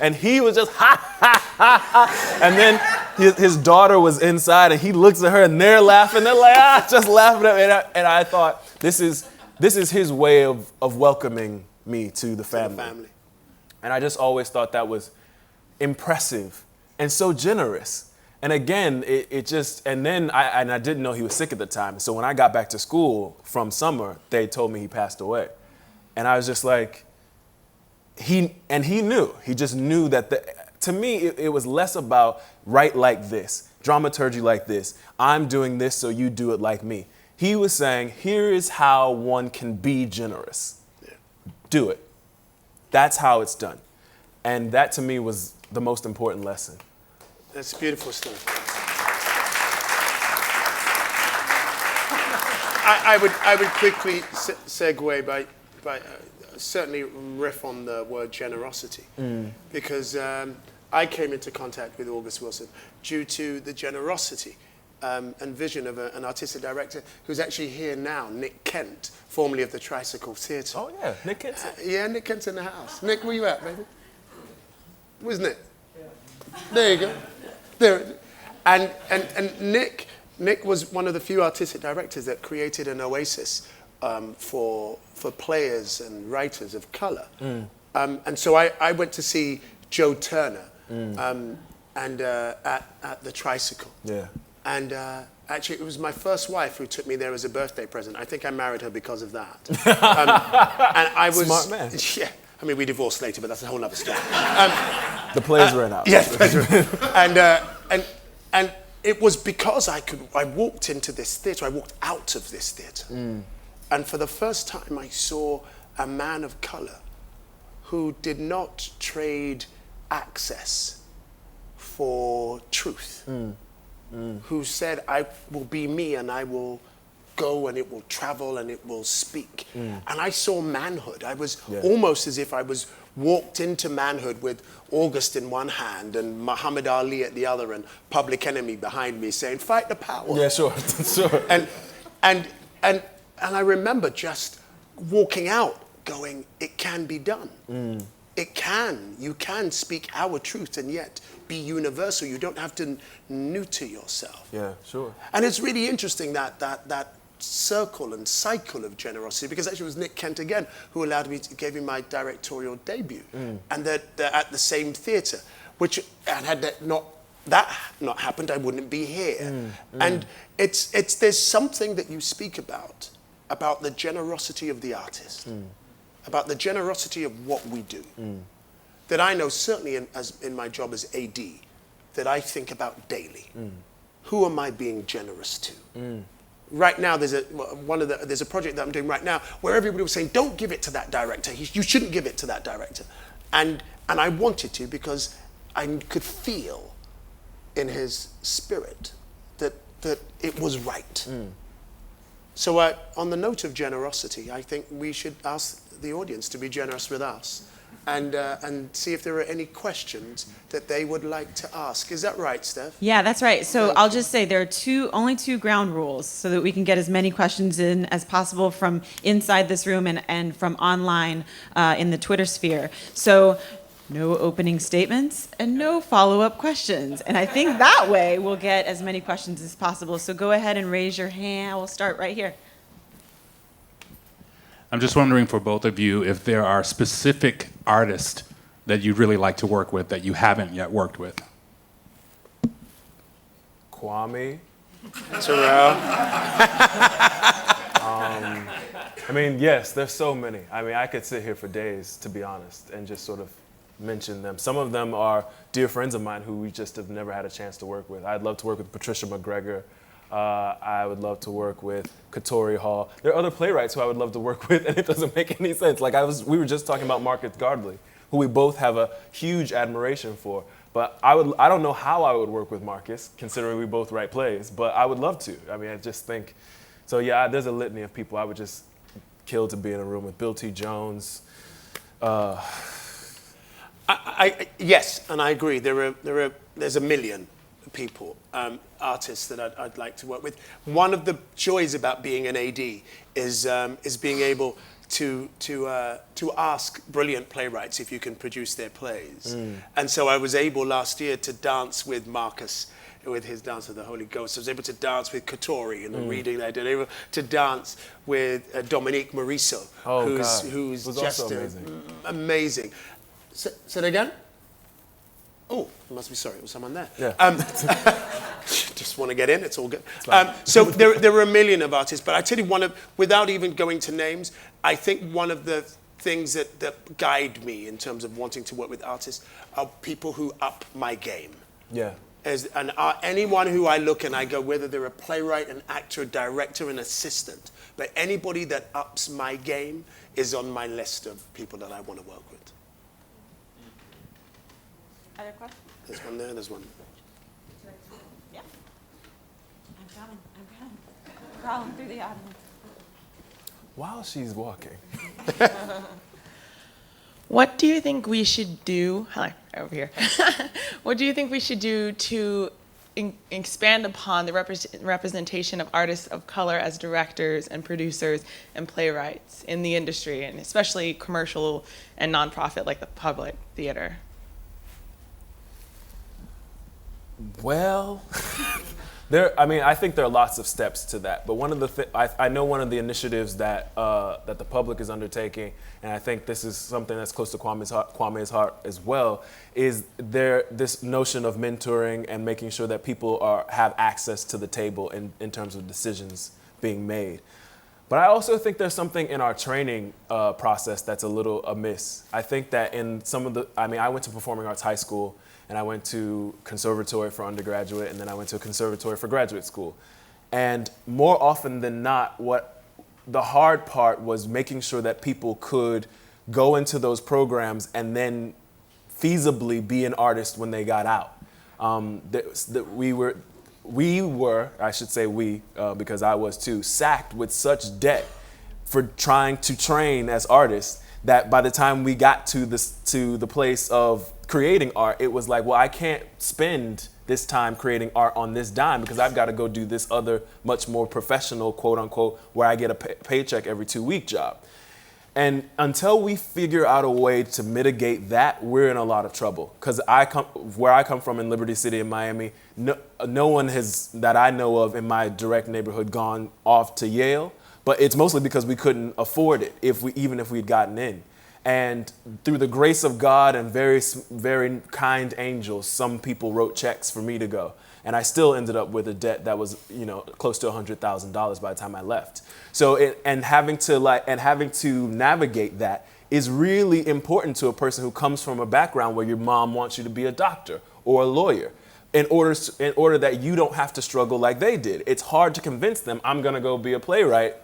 And he was just and then his daughter was inside, and he looks at her, and they're laughing. They're like, just laughing at me. And I thought, this is his way of welcoming me to the family. And I just always thought that was impressive and so generous. And again, I didn't know he was sick at the time. So when I got back to school from summer, they told me he passed away. And I was just like, he knew. He just knew that to me, it was less about write like this, dramaturgy like this. I'm doing this, so you do it like me. He was saying, here is how one can be generous. Yeah. Do it. That's how it's done. And that to me was the most important lesson. That's beautiful stuff. I would quickly segue by certainly riff on the word generosity, because I came into contact with August Wilson due to the generosity and vision of an artistic director who's actually here now, Nick Kent, formerly of the Tricycle Theatre. Oh yeah, Nick Kent's. Yeah, Nick Kent's in the house. Nick, where you at, baby? Where's Nick? Yeah. There you go. There. And Nick was one of the few artistic directors that created an oasis for players and writers of color. And so I went to see Joe Turner at the Tricycle. Yeah. And actually, it was my first wife who took me there as a birthday present. I think I married her because of that. And I was smart man. Yeah. I mean, we divorced later, but that's a whole other story. The players ran out. Yes, and it was because I walked into this theatre. I walked out of this theatre, and for the first time, I saw a man of color who did not trade access for truth. Who said, I will be me, and I will go, and it will travel, and it will speak. And I saw manhood. I was almost as if I was walked into manhood with August in one hand and Muhammad Ali at the other and Public Enemy behind me saying, fight the power. Yeah, sure, sure. And I remember just walking out going, it can be done. It can. You can speak our truth and yet be universal. You don't have to neuter yourself. Yeah, sure. And it's really interesting that circle and cycle of generosity, because actually it was Nick Kent again who gave me my directorial debut, and that at the same theatre, which had that not happened, I wouldn't be here. And there's something that you speak about the generosity of the artist, about the generosity of what we do, that I know certainly in my job as AD, that I think about daily. Who am I being generous to? Right now, there's a project that I'm doing right now where everybody was saying, don't give it to that director. You shouldn't give it to that director. And I wanted to, because I could feel in his spirit that it was right. So on the note of generosity, I think we should ask the audience to be generous with us and see if there are any questions that they would like to ask. Is that right, Steph? Yeah, that's right. So I'll just say there are only two ground rules so that we can get as many questions in as possible from inside this room and from online in the Twitter sphere. So no opening statements and no follow-up questions. And I think that way we'll get as many questions as possible. So go ahead and raise your hand. We'll start right here. I'm just wondering for both of you if there are specific artists that you'd really like to work with that you haven't yet worked with. Kwame. Tarell. I mean, yes, there's so many. I mean, I could sit here for days, to be honest, and just sort of mention them. Some of them are dear friends of mine who we just have never had a chance to work with. I'd love to work with Patricia McGregor. I would love to work with Katori Hall. There are other playwrights who I would love to work with, and it doesn't make any sense. Like we were just talking about Marcus Gardley, who we both have a huge admiration for. But I don't know how I would work with Marcus, considering we both write plays. But I would love to. I mean, I just think. So yeah, there's a litany of people I would just kill to be in a room with. Bill T. Jones. Yes, and I agree. There's a million people, artists that I'd like to work with. One of the joys about being an AD is being able to ask brilliant playwrights if you can produce their plays. And so I was able last year to dance with Marcus with his Dance of the Holy Ghost. I was able to dance with Katori in the reading that I did. Able to dance with Dominique Morisseau, who's just also amazing. Say that again? Oh, I must be sorry. It was someone there. Yeah. Just want to get in. It's all good. So there are a million of artists, but I tell you, without even going to names, I think one of the things that guide me in terms of wanting to work with artists are people who up my game. Yeah. Anyone who I look and I go, whether they're a playwright, an actor, a director, an assistant, but anybody that ups my game is on my list of people that I want to work with. Other questions? There's one there, there's one. Yeah. I'm coming. Crawling through the audience. While she's walking. What do you think we should do? Hi, over here. What do you think we should do to expand upon the representation of artists of color as directors and producers and playwrights in the industry, and especially commercial and nonprofit like the public theater? Well, I think there are lots of steps to that. But one of the I know one of the initiatives that the public is undertaking, and I think this is something that's close to Kwame's heart as well, is this notion of mentoring and making sure that people have access to the table in terms of decisions being made. But I also think there's something in our training process that's a little amiss. I think that in I went to performing arts high school, and I went to conservatory for undergraduate, and then I went to a conservatory for graduate school. And more often than not, what the hard part was making sure that people could go into those programs and then feasibly be an artist when they got out. We were, I should say we, because I was too, sacked with such debt for trying to train as artists that by the time we got to the place of creating art, it was like, well, I can't spend this time creating art on this dime because I've got to go do this other much more professional, quote unquote, where I get a paycheck every 2-week job. And until we figure out a way to mitigate that, we're in a lot of trouble. Because where I come from in Liberty City in Miami, no one has, that I know of in my direct neighborhood, gone off to Yale. But it's mostly because we couldn't afford it, even if we'd gotten in. And through the grace of God and very, very kind angels, some people wrote checks for me to go. And I still ended up with a debt that was, close to $100,000 by the time I left. So, having to navigate that is really important to a person who comes from a background where your mom wants you to be a doctor or a lawyer, in order that you don't have to struggle like they did. It's hard to convince them, I'm going to go be a playwright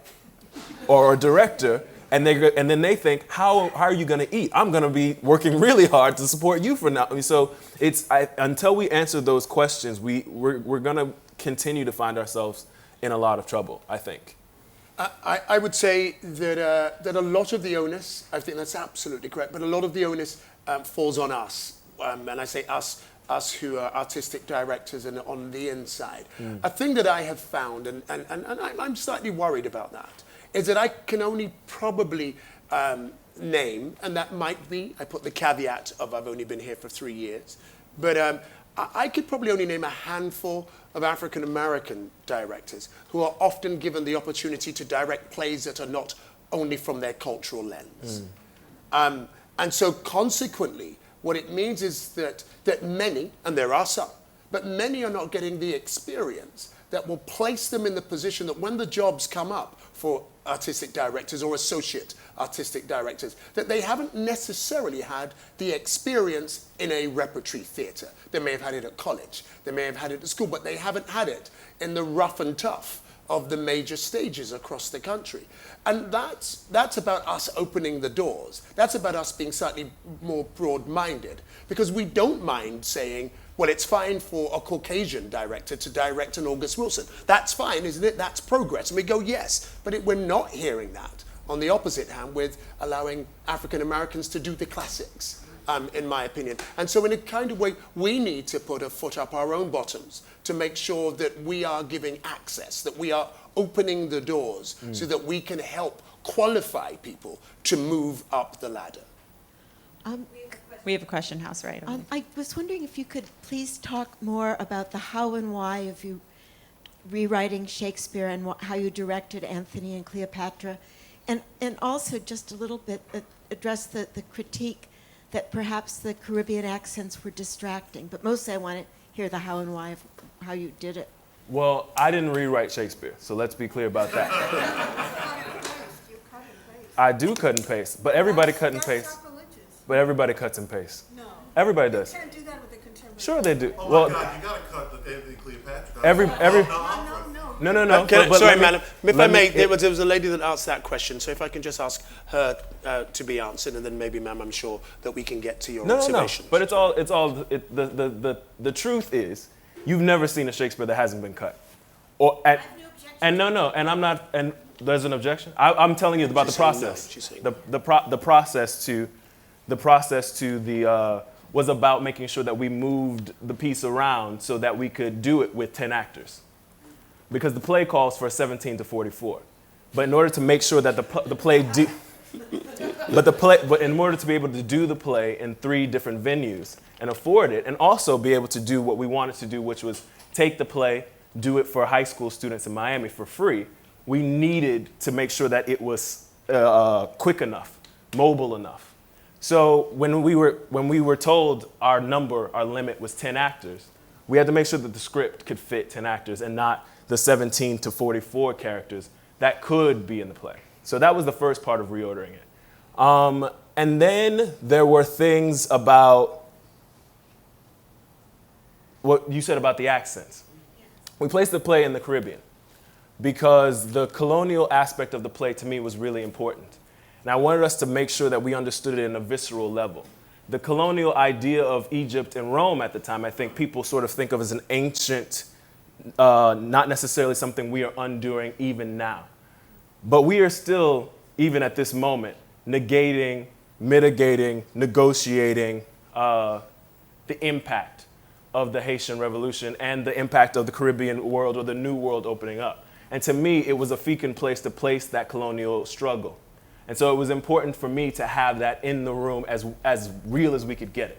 or a director. And then they think, how are you going to eat? I'm going to be working really hard to support you for now. So until we answer those questions, we're going to continue to find ourselves in a lot of trouble, I think. I would say that a lot of the onus, I think that's absolutely correct, but a lot of the onus falls on us. And I say us who are artistic directors and on the inside. A thing that I have found, and I'm slightly worried about that, is that I can only probably name, and that might be, I put the caveat of I've only been here for 3 years, but I could probably only name a handful of African American directors who are often given the opportunity to direct plays that are not only from their cultural lens. And so consequently, what it means is that many, and there are some, but many are not getting the experience that will place them in the position that when the jobs come up for artistic directors or associate artistic directors, that they haven't necessarily had the experience in a repertory theatre. They may have had it at college, they may have had it at school, but they haven't had it in the rough and tough of the major stages across the country. And that's about us opening the doors. That's about us being slightly more broad-minded, because we don't mind saying, well, it's fine for a Caucasian director to direct an August Wilson. That's fine, isn't it? That's progress. And we go, yes, but we're not hearing that on the opposite hand with allowing African Americans to do the classics, in my opinion. And so in a kind of way, we need to put a foot up our own bottoms to make sure that we are giving access, that we are opening the doors so that we can help qualify people to move up the ladder. We have a question, House, right? I was wondering if you could please talk more about the how and why of you rewriting Shakespeare and how you directed Antony and Cleopatra, and also just a little bit address the critique that perhaps the Caribbean accents were distracting. But mostly I want to hear the how and why of how you did it. Well, I didn't rewrite Shakespeare, so let's be clear about that. I do cut and paste, but everybody cut and paste. But everybody cuts and pastes. No. Everybody does. You can't do that with the contemporary. Sure they do. Oh Well, my God, you gotta cut the Antony and Cleopatra. No. Sorry, madam. If I may, it- there was a lady that asked that question, so if I can just ask her to be answered, and then maybe, ma'am, I'm sure that we can get to your observations. But the truth is, you've never seen a Shakespeare that hasn't been cut. And I'm not, and there's an objection? I'm telling you about the process. She's saying The process was about making sure that we moved the piece around so that we could do it with 10 actors. Because the play calls for 17 to 44. But in order to make sure that but in order to be able to do the play in 3 different venues and afford it, and also be able to do what we wanted to do, which was take the play, do it for high school students in Miami for free, we needed to make sure that it was quick enough, mobile enough. So when we were told our limit was 10 actors, we had to make sure that the script could fit 10 actors and not the 17 to 44 characters that could be in the play. So that was the first part of reordering it. And then there were things about what you said about the accents. We placed the play in the Caribbean because the colonial aspect of the play to me was really important. And I wanted us to make sure that we understood it in a visceral level. The colonial idea of Egypt and Rome at the time, I think people sort of think of as an ancient, not necessarily something we are undoing even now. But we are still, even at this moment, negating, mitigating, negotiating the impact of the Haitian Revolution and the impact of the Caribbean world or the New World opening up. And to me, it was a fecund place to place that colonial struggle. And so it was important for me to have that in the room as real as we could get it.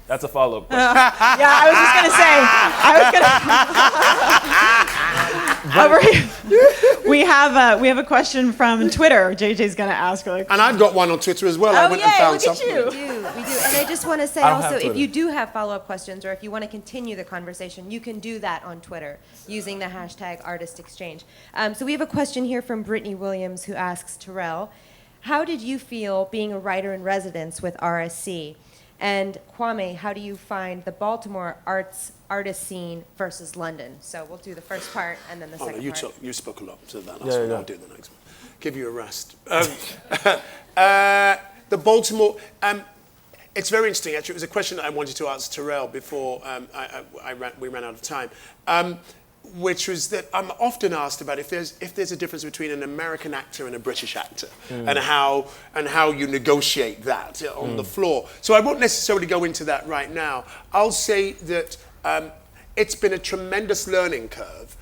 That's a follow-up question. Yeah, I was just going to say. We have a question from Twitter. JJ's going to ask. And I've got one on Twitter as well. I went and found something. We do. And I just want to say I don't also, have if Twitter. you do have follow-up questions or if you want to continue the conversation, you can do that on Twitter using the hashtag #ArtistExchange. So we have a question here from Brittany Williams who asks, Tarell, how did you feel being a writer in residence with RSC? And Kwame, how do you find the Baltimore artist scene versus London? So we'll do the first part and then the second part. You spoke a lot, so that Yeah, I'll do the next one. Give you a rest. The Baltimore, it's very interesting, actually. It was a question that I wanted to ask Tarell before we ran out of time. which was that I'm often asked about if there's a difference between an American actor and a British actor, and how you negotiate that on the floor. So I won't necessarily go into that right now. I'll say that it's been a tremendous learning curve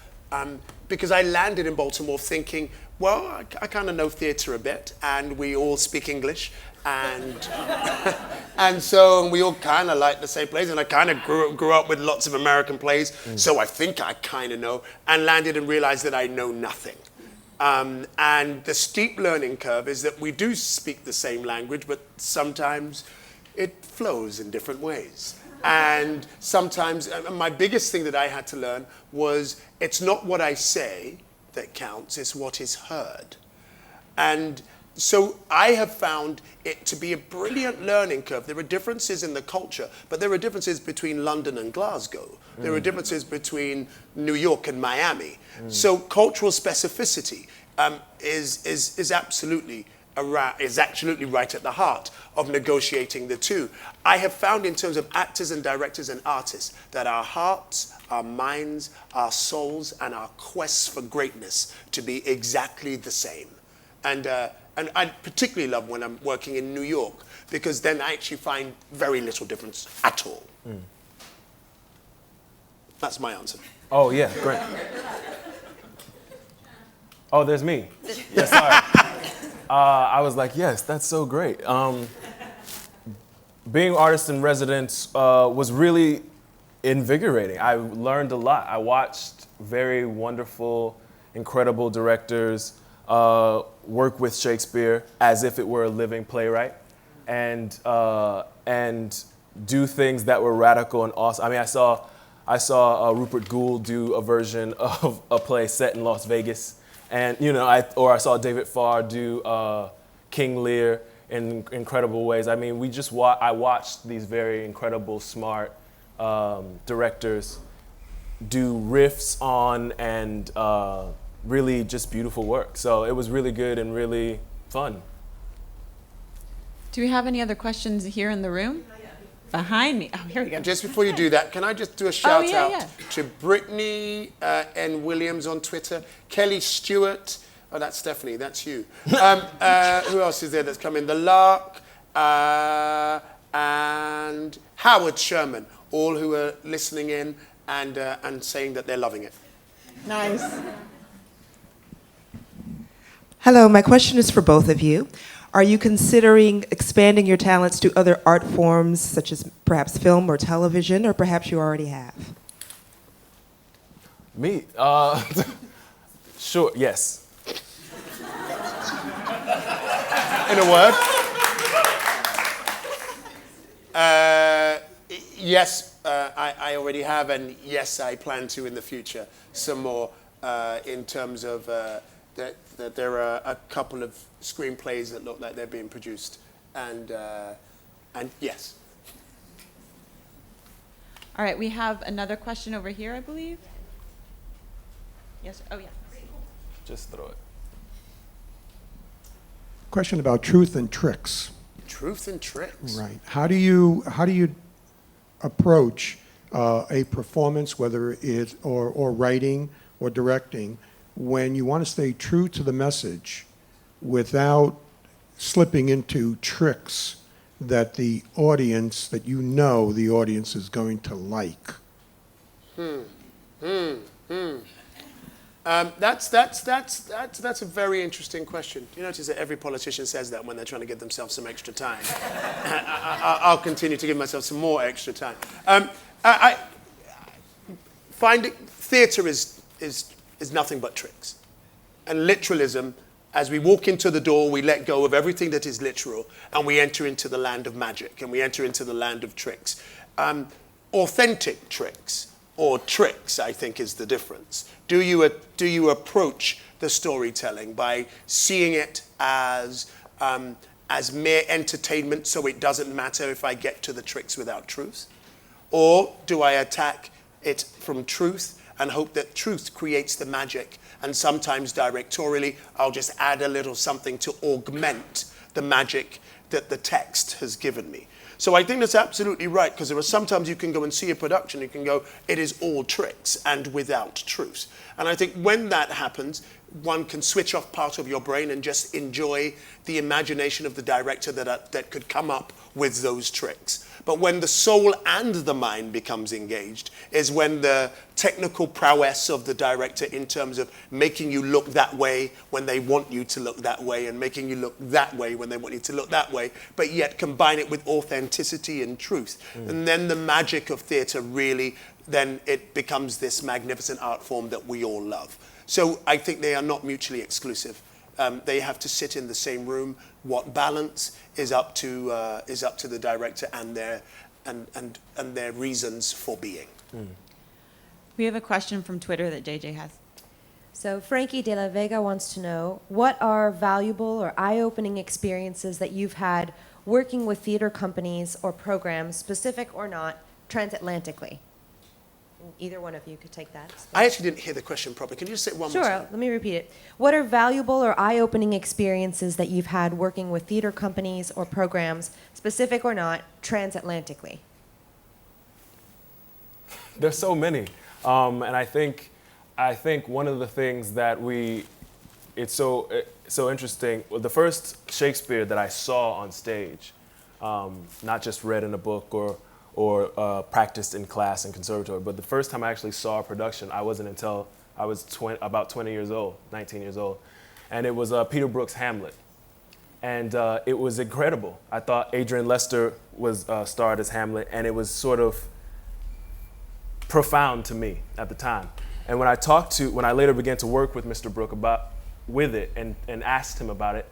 because I landed in Baltimore thinking, well, I kind of know theatre a bit, and we all speak English, and and we all kind of like the same plays, and I kind of grew up with lots of American plays, so I think I kind of know, and landed and realized that I know nothing. And the steep learning curve is that we do speak the same language, but sometimes it flows in different ways. And sometimes, my biggest thing that I had to learn was it's not what I say that counts, it's what is heard. And so I have found it to be a brilliant learning curve. There are differences in the culture, but there are differences between London and Glasgow. There are differences between New York and Miami. So cultural specificity is absolutely right at the heart of negotiating the two. I have found in terms of actors and directors and artists that our hearts, our minds, our souls, and our quests for greatness to be exactly the same. And I particularly love when I'm working in New York, because then I actually find very little difference at all. That's my answer. Oh, yeah, great. Oh, there's me. Yeah, sorry. I was like, yes, that's so great. Being artist in residence was really invigorating. I learned a lot. I watched very wonderful, incredible directors work with Shakespeare as if it were a living playwright, and do things that were radical and awesome. I mean, I saw Rupert Gould do a version of a play set in Las Vegas, and I saw David Farr do King Lear in incredible ways. I mean, I watched these very incredible, smart directors do riffs on and really just beautiful work. So it was really good and really fun. Do we have any other questions here in the room? Behind me. Oh, here we go. Just before you do that, can I just do a shout out to Brittany N. Williams on Twitter, Kelly Stewart, oh, that's Stephanie, that's you. Who else is there that's come in? The Lark, and Howard Sherman, all who are listening in and saying that they're loving it. Nice. Hello, my question is for both of you. Are you considering expanding your talents to other art forms, such as perhaps film or television, or perhaps you already have? Me? Sure, yes. In a word? Yes, I already have, and yes, I plan to in the future some more in terms of that there are a couple of screenplays that look like they're being produced, and yes. All right, we have another question over here, I believe. Yes. Oh, yeah. Just throw it. Question about truth and tricks. Truth and tricks. Right. How do you approach a performance, whether it's or writing or directing, when you want to stay true to the message without slipping into tricks that the audience is going to like? That's a very interesting question. You notice that every politician says that when they're trying to give themselves some extra time. I'll continue to give myself some more extra time. I find theatre is nothing but tricks. And literalism, as we walk into the door, we let go of everything that is literal, and we enter into the land of magic, and we enter into the land of tricks. Authentic tricks, or tricks, I think, is the difference. Do you approach the storytelling by seeing it as mere entertainment, so it doesn't matter if I get to the tricks without truth? Or do I attack it from truth and hope that truth creates the magic, and sometimes directorially I'll just add a little something to augment the magic that the text has given me? So I think that's absolutely right, because there are sometimes you can go and see a production, you can go, it is all tricks and without truth. And I think when that happens, one can switch off part of your brain and just enjoy the imagination of the director that could come up with those tricks. But when the soul and the mind becomes engaged is when the technical prowess of the director in terms of making you look that way when they want you to look that way and making you look that way when they want you to look that way, but yet combine it with authenticity and truth. And then the magic of theatre really, then it becomes this magnificent art form that we all love. So I think they are not mutually exclusive. They have to sit in the same room. What balance is up to the director and their reasons for being. We have a question from Twitter that JJ has. So Frankie de la Vega wants to know, what are valuable or eye-opening experiences that you've had working with theater companies or programs, specific or not, transatlantically? Either one of you could take that. I actually didn't hear the question properly. Can you just say it one more time? Sure, let me repeat it. What are valuable or eye-opening experiences that you've had working with theater companies or programs, specific or not, transatlantically? There's so many. And I think one of the things that it's so interesting. Well, the first Shakespeare that I saw on stage, not just read in a book or practiced in class in conservatory, but the first time I actually saw a production, I wasn't until I was about 20 years old, 19 years old. And it was Peter Brook's Hamlet. And it was incredible. I thought Adrian Lester was starred as Hamlet, and it was sort of profound to me at the time. And when I later began to work with Mr. Brook with it and asked him about it,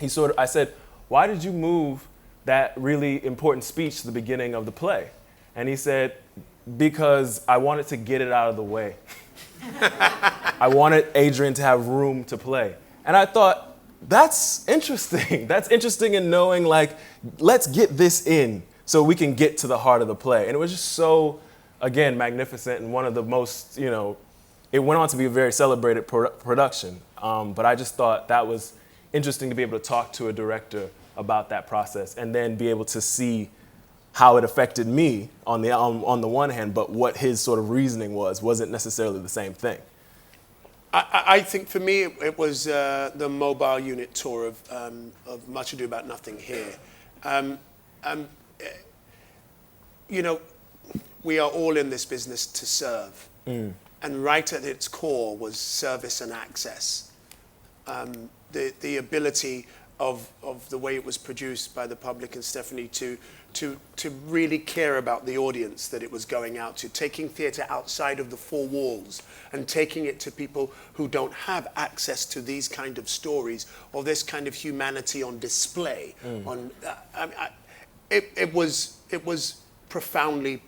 I said, why did you move that really important speech to the beginning of the play? And he said, because I wanted to get it out of the way. I wanted Adrian to have room to play. And I thought, that's interesting. That's interesting in knowing, like, let's get this in so we can get to the heart of the play. And it was just so, again, magnificent and one of the most, it went on to be a very celebrated production. But I just thought that was interesting to be able to talk to a director about that process and then be able to see how it affected me on the one hand, but what his sort of reasoning wasn't necessarily the same thing. I think for me it was the mobile unit tour of Much Ado About Nothing here. We are all in this business to serve. And right at its core was service and access. The ability of the way it was produced by the public and Stephanie to really care about the audience that it was going out to, taking theatre outside of the four walls and taking it to people who don't have access to these kind of stories or this kind of humanity on display. It was profoundly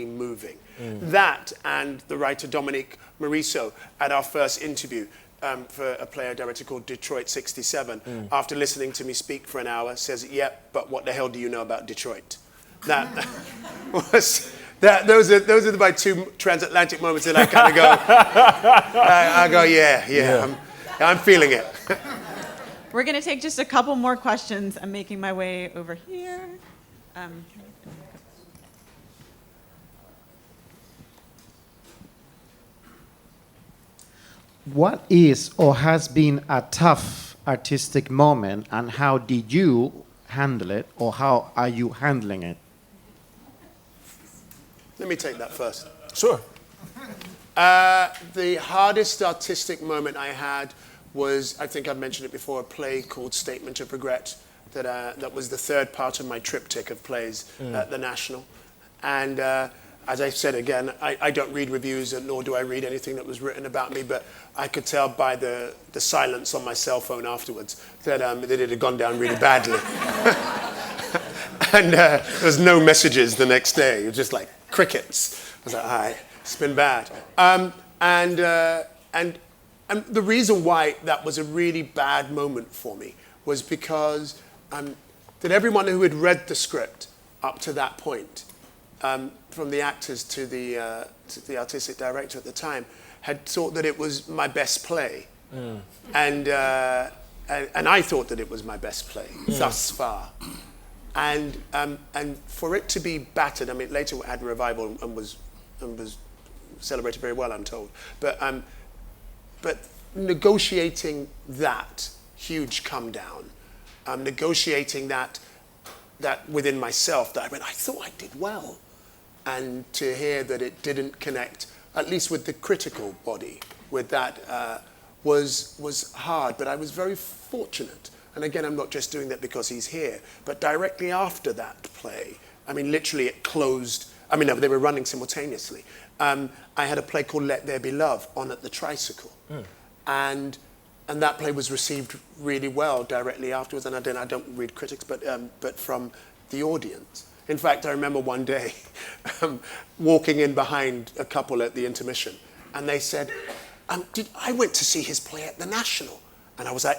moving. That and the writer Dominique Morisseau at our first interview for a play I directed called Detroit 67, after listening to me speak for an hour, says, yep, but what the hell do you know about Detroit? Those are my two transatlantic moments that I kind of go, I go, yeah. I'm feeling it. We're going to take just a couple more questions. I'm making my way over here. What is or has been a tough artistic moment, and how did you handle it, or how are you handling it? Let me take that first. Sure. The hardest artistic moment I had was, I think I've mentioned it before, a play called Statement of Regret that was the third part of my triptych of plays at the National. And as I said again, I don't read reviews, nor do I read anything that was written about me, but I could tell by the silence on my cell phone afterwards that it had gone down really badly. And there was no messages the next day. It was just like crickets. I was like, all right, it's been bad. And the reason why that was a really bad moment for me was because that everyone who had read the script up to that point, from the actors to the artistic director at the time, had thought that it was my best play. And I thought that it was my best play thus far. And for it to be battered, I mean, later it had a revival and was celebrated very well, I'm told. But negotiating that huge come down, negotiating that within myself, that I thought I did well, and to hear that it didn't connect, at least with the critical body, with that was hard. But I was very fortunate. And again, I'm not just doing that because he's here, but directly after that play, I mean, literally it closed. I mean, no, they were running simultaneously. I had a play called Let There Be Love on at the Tricycle. And that play was received really well directly afterwards. And I don't read critics, but from the audience. In fact, I remember one day walking in behind a couple at the intermission, and they said, I went to see his play at the National. And I was like,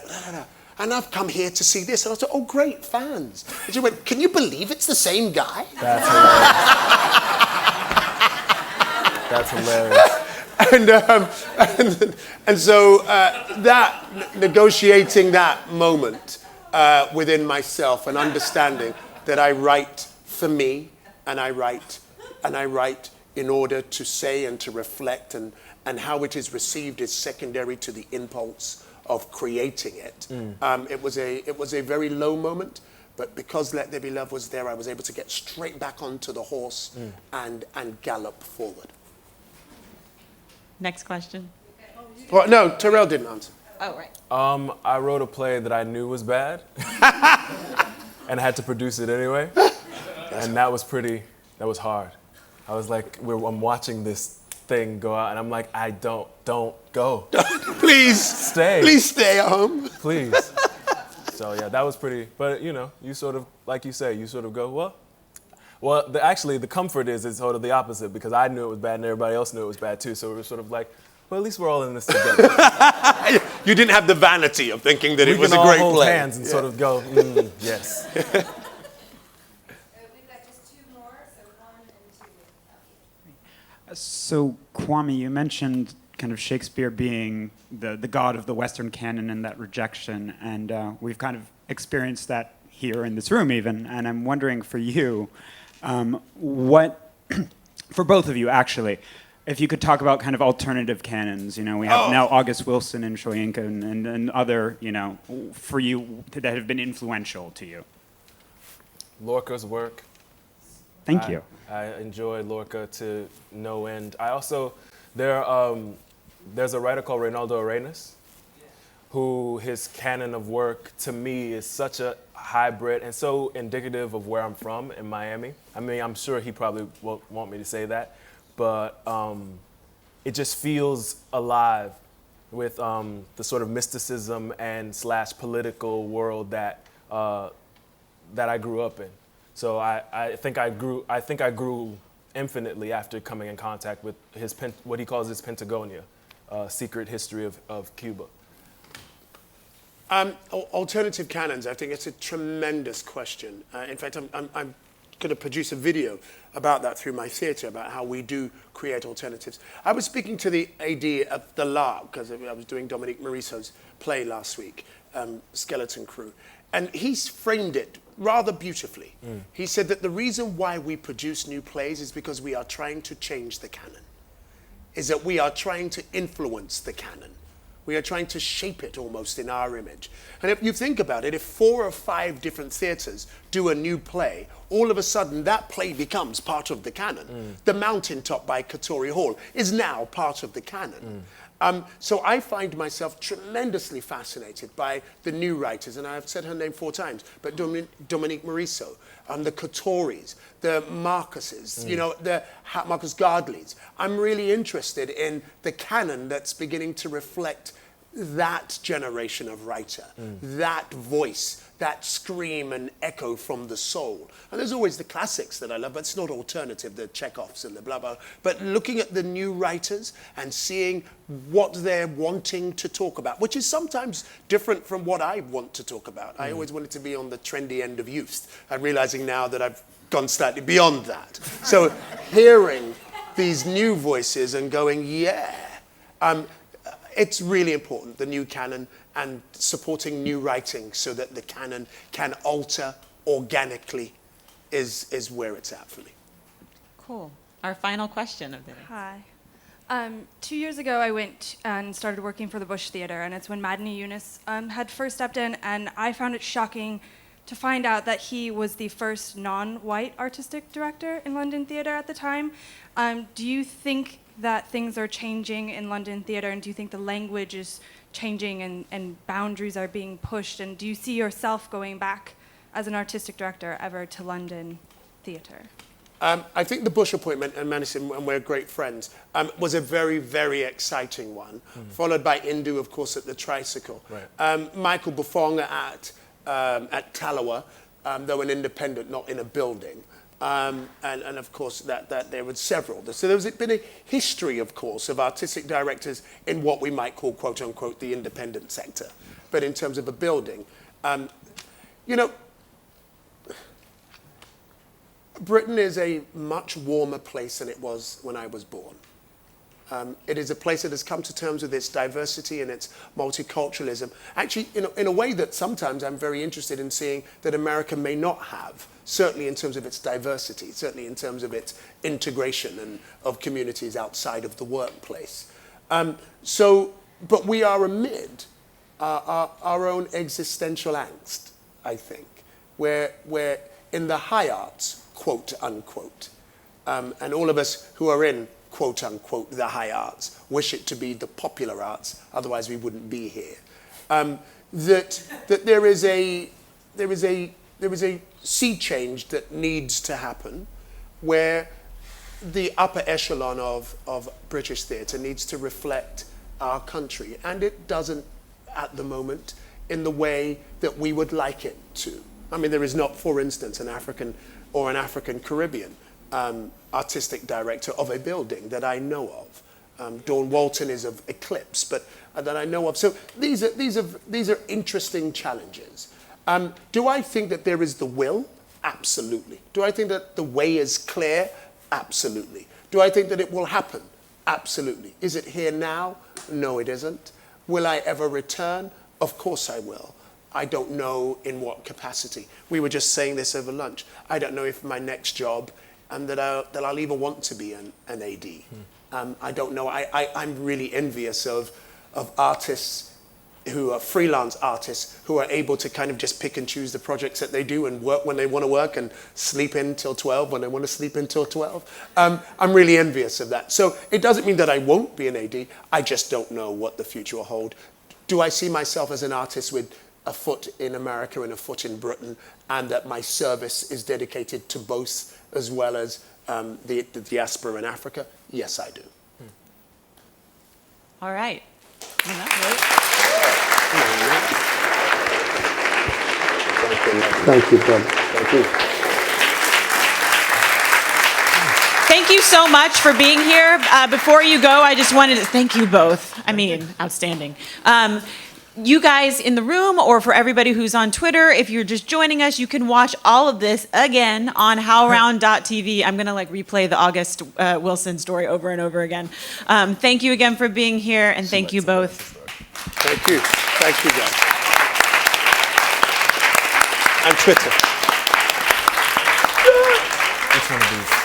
and I've come here to see this. And I was like, oh, great, fans. And she went, can you believe it's the same guy? That's hilarious. That's hilarious. And so that, negotiating that moment within myself and understanding that I write for me, and I write in order to say and to reflect, and how it is received is secondary to the impulse of creating it. It was a very low moment, but because Let There Be Love was there, I was able to get straight back onto the horse and gallop forward. Next question. Well, no, Tarell didn't answer. Oh, right. I wrote a play that I knew was bad, and I had to produce it anyway, and that was hard. I was like, I'm watching this thing go out, and I'm like, don't go. Please stay. Please stay at home. Please. So yeah, that was pretty. But you sort of, like you say, you sort of go, actually the comfort is sort of the opposite, because I knew it was bad and everybody else knew it was bad too. So it was sort of like, well, at least we're all in this together. You didn't have the vanity of thinking that it was a great play. We can all hold hands and sort of go, yes. So, Kwame, you mentioned kind of Shakespeare being the god of the Western canon and that rejection, and we've kind of experienced that here in this room even, and I'm wondering for you, for both of you actually, if you could talk about kind of alternative canons. We have now August Wilson and Shoyinka and other, for you that have been influential to you. Lorca's work. Thank you. I enjoy Lorca to no end. I also, there's a writer called Reynaldo Arenas, who his canon of work to me is such a hybrid and so indicative of where I'm from in Miami. I mean, I'm sure he probably won't want me to say that, but it just feels alive with the sort of mysticism and / political world that I grew up in. So I think I grew infinitely after coming in contact with what he calls his Pentagonia, secret history of Cuba. Alternative canons, I think it's a tremendous question. In fact, I'm going to produce a video about that through my theatre, about how we do create alternatives. I was speaking to the AD at the La, because I was doing Dominique Morisseau's play last week, Skeleton Crew, and he's framed it rather beautifully. He said that the reason why we produce new plays is because we are trying to change the canon, is that we are trying to influence the canon. We are trying to shape it almost in our image. And if you think about it, if 4 or 5 different theatres do a new play, all of a sudden that play becomes part of the canon. The Mountaintop by Katori Hall is now part of the canon. So I find myself tremendously fascinated by the new writers, and I've said her name 4 times, but Dominique Morisseau, the Katoris, the Marcuses, the Marcus Gardleys. I'm really interested in the canon that's beginning to reflect that generation of writer, that voice, that scream and echo from the soul. And there's always the classics that I love, but it's not alternative, the Chekhovs and the blah, blah. But looking at the new writers and seeing what they're wanting to talk about, which is sometimes different from what I want to talk about. I always wanted to be on the trendy end of youth. I'm realizing now that I've gone slightly beyond that. So hearing these new voices and going, it's really important, the new canon, and supporting new writing so that the canon can alter organically is where it's at for me. Cool. Our final question of the day. Hi. 2 years ago, I went and started working for the Bush Theater, and it's when Madani Yunus had first stepped in, and I found it shocking to find out that he was the first non-white artistic director in London theatre at the time. Do you think that things are changing in London theatre, and do you think the language is changing and boundaries are being pushed, and do you see yourself going back as an artistic director ever to London theatre? I think the Bush appointment, and Madison, and we're great friends, was a very, very exciting one, followed by Indu, of course, at the Tricycle. Right. Michael Bufonga at Talawa, though an independent, not in a building. And of course, that there were several. So there's been a history, of course, of artistic directors in what we might call, quote unquote, the independent sector. But in terms of a building, you know, Britain is a much warmer place than it was when I was born. It is a place that has come to terms with its diversity and its multiculturalism. Actually, in a way that sometimes I'm very interested in seeing that America may not have, certainly in terms of its diversity, certainly in terms of its integration and of communities outside of the workplace. But we are amid our own existential angst, I think, where in the high arts, quote unquote, and all of us who are in quote unquote the high arts wish it to be the popular arts, otherwise we wouldn't be here. That there is a sea change that needs to happen, where the upper echelon of British theatre needs to reflect our country, and it doesn't at the moment in the way that we would like it to. I mean, there is not, for instance, an African or an African Caribbean artistic director of a building that I know of. Dawn Walton is of Eclipse, but that I know of. So these are interesting challenges. Do I think that there is the will? Absolutely. Do I think that the way is clear? Absolutely. Do I think that it will happen? Absolutely. Is it here now? No, it isn't. Will I ever return? Of course I will. I don't know in what capacity. We were just saying this over lunch. I don't know if my next job that I'll even want to be an AD. I don't know. I'm really envious of artists who are freelance artists who are able to kind of just pick and choose the projects that they do and work when they want to work and sleep in till 12 when they want to sleep in till 12. I'm really envious of that. So it doesn't mean that I won't be an AD. I just don't know what the future will hold. Do I see myself as an artist with a foot in America and a foot in Britain, and that my service is dedicated to both as well as the diaspora in Africa? Yes, I do. All right. Thank you, brother. Thank you. Thank you so much for being here. Before you go, I just wanted to thank you both. I mean, outstanding. You guys in the room, or for everybody who's on Twitter, if you're just joining us, you can watch all of this again on howlround.tv. I'm going to replay the August Wilson story over and over again. Thank you again for being here, and thank you both. Thank you. Thank you, guys. And Twitter. Which one of these?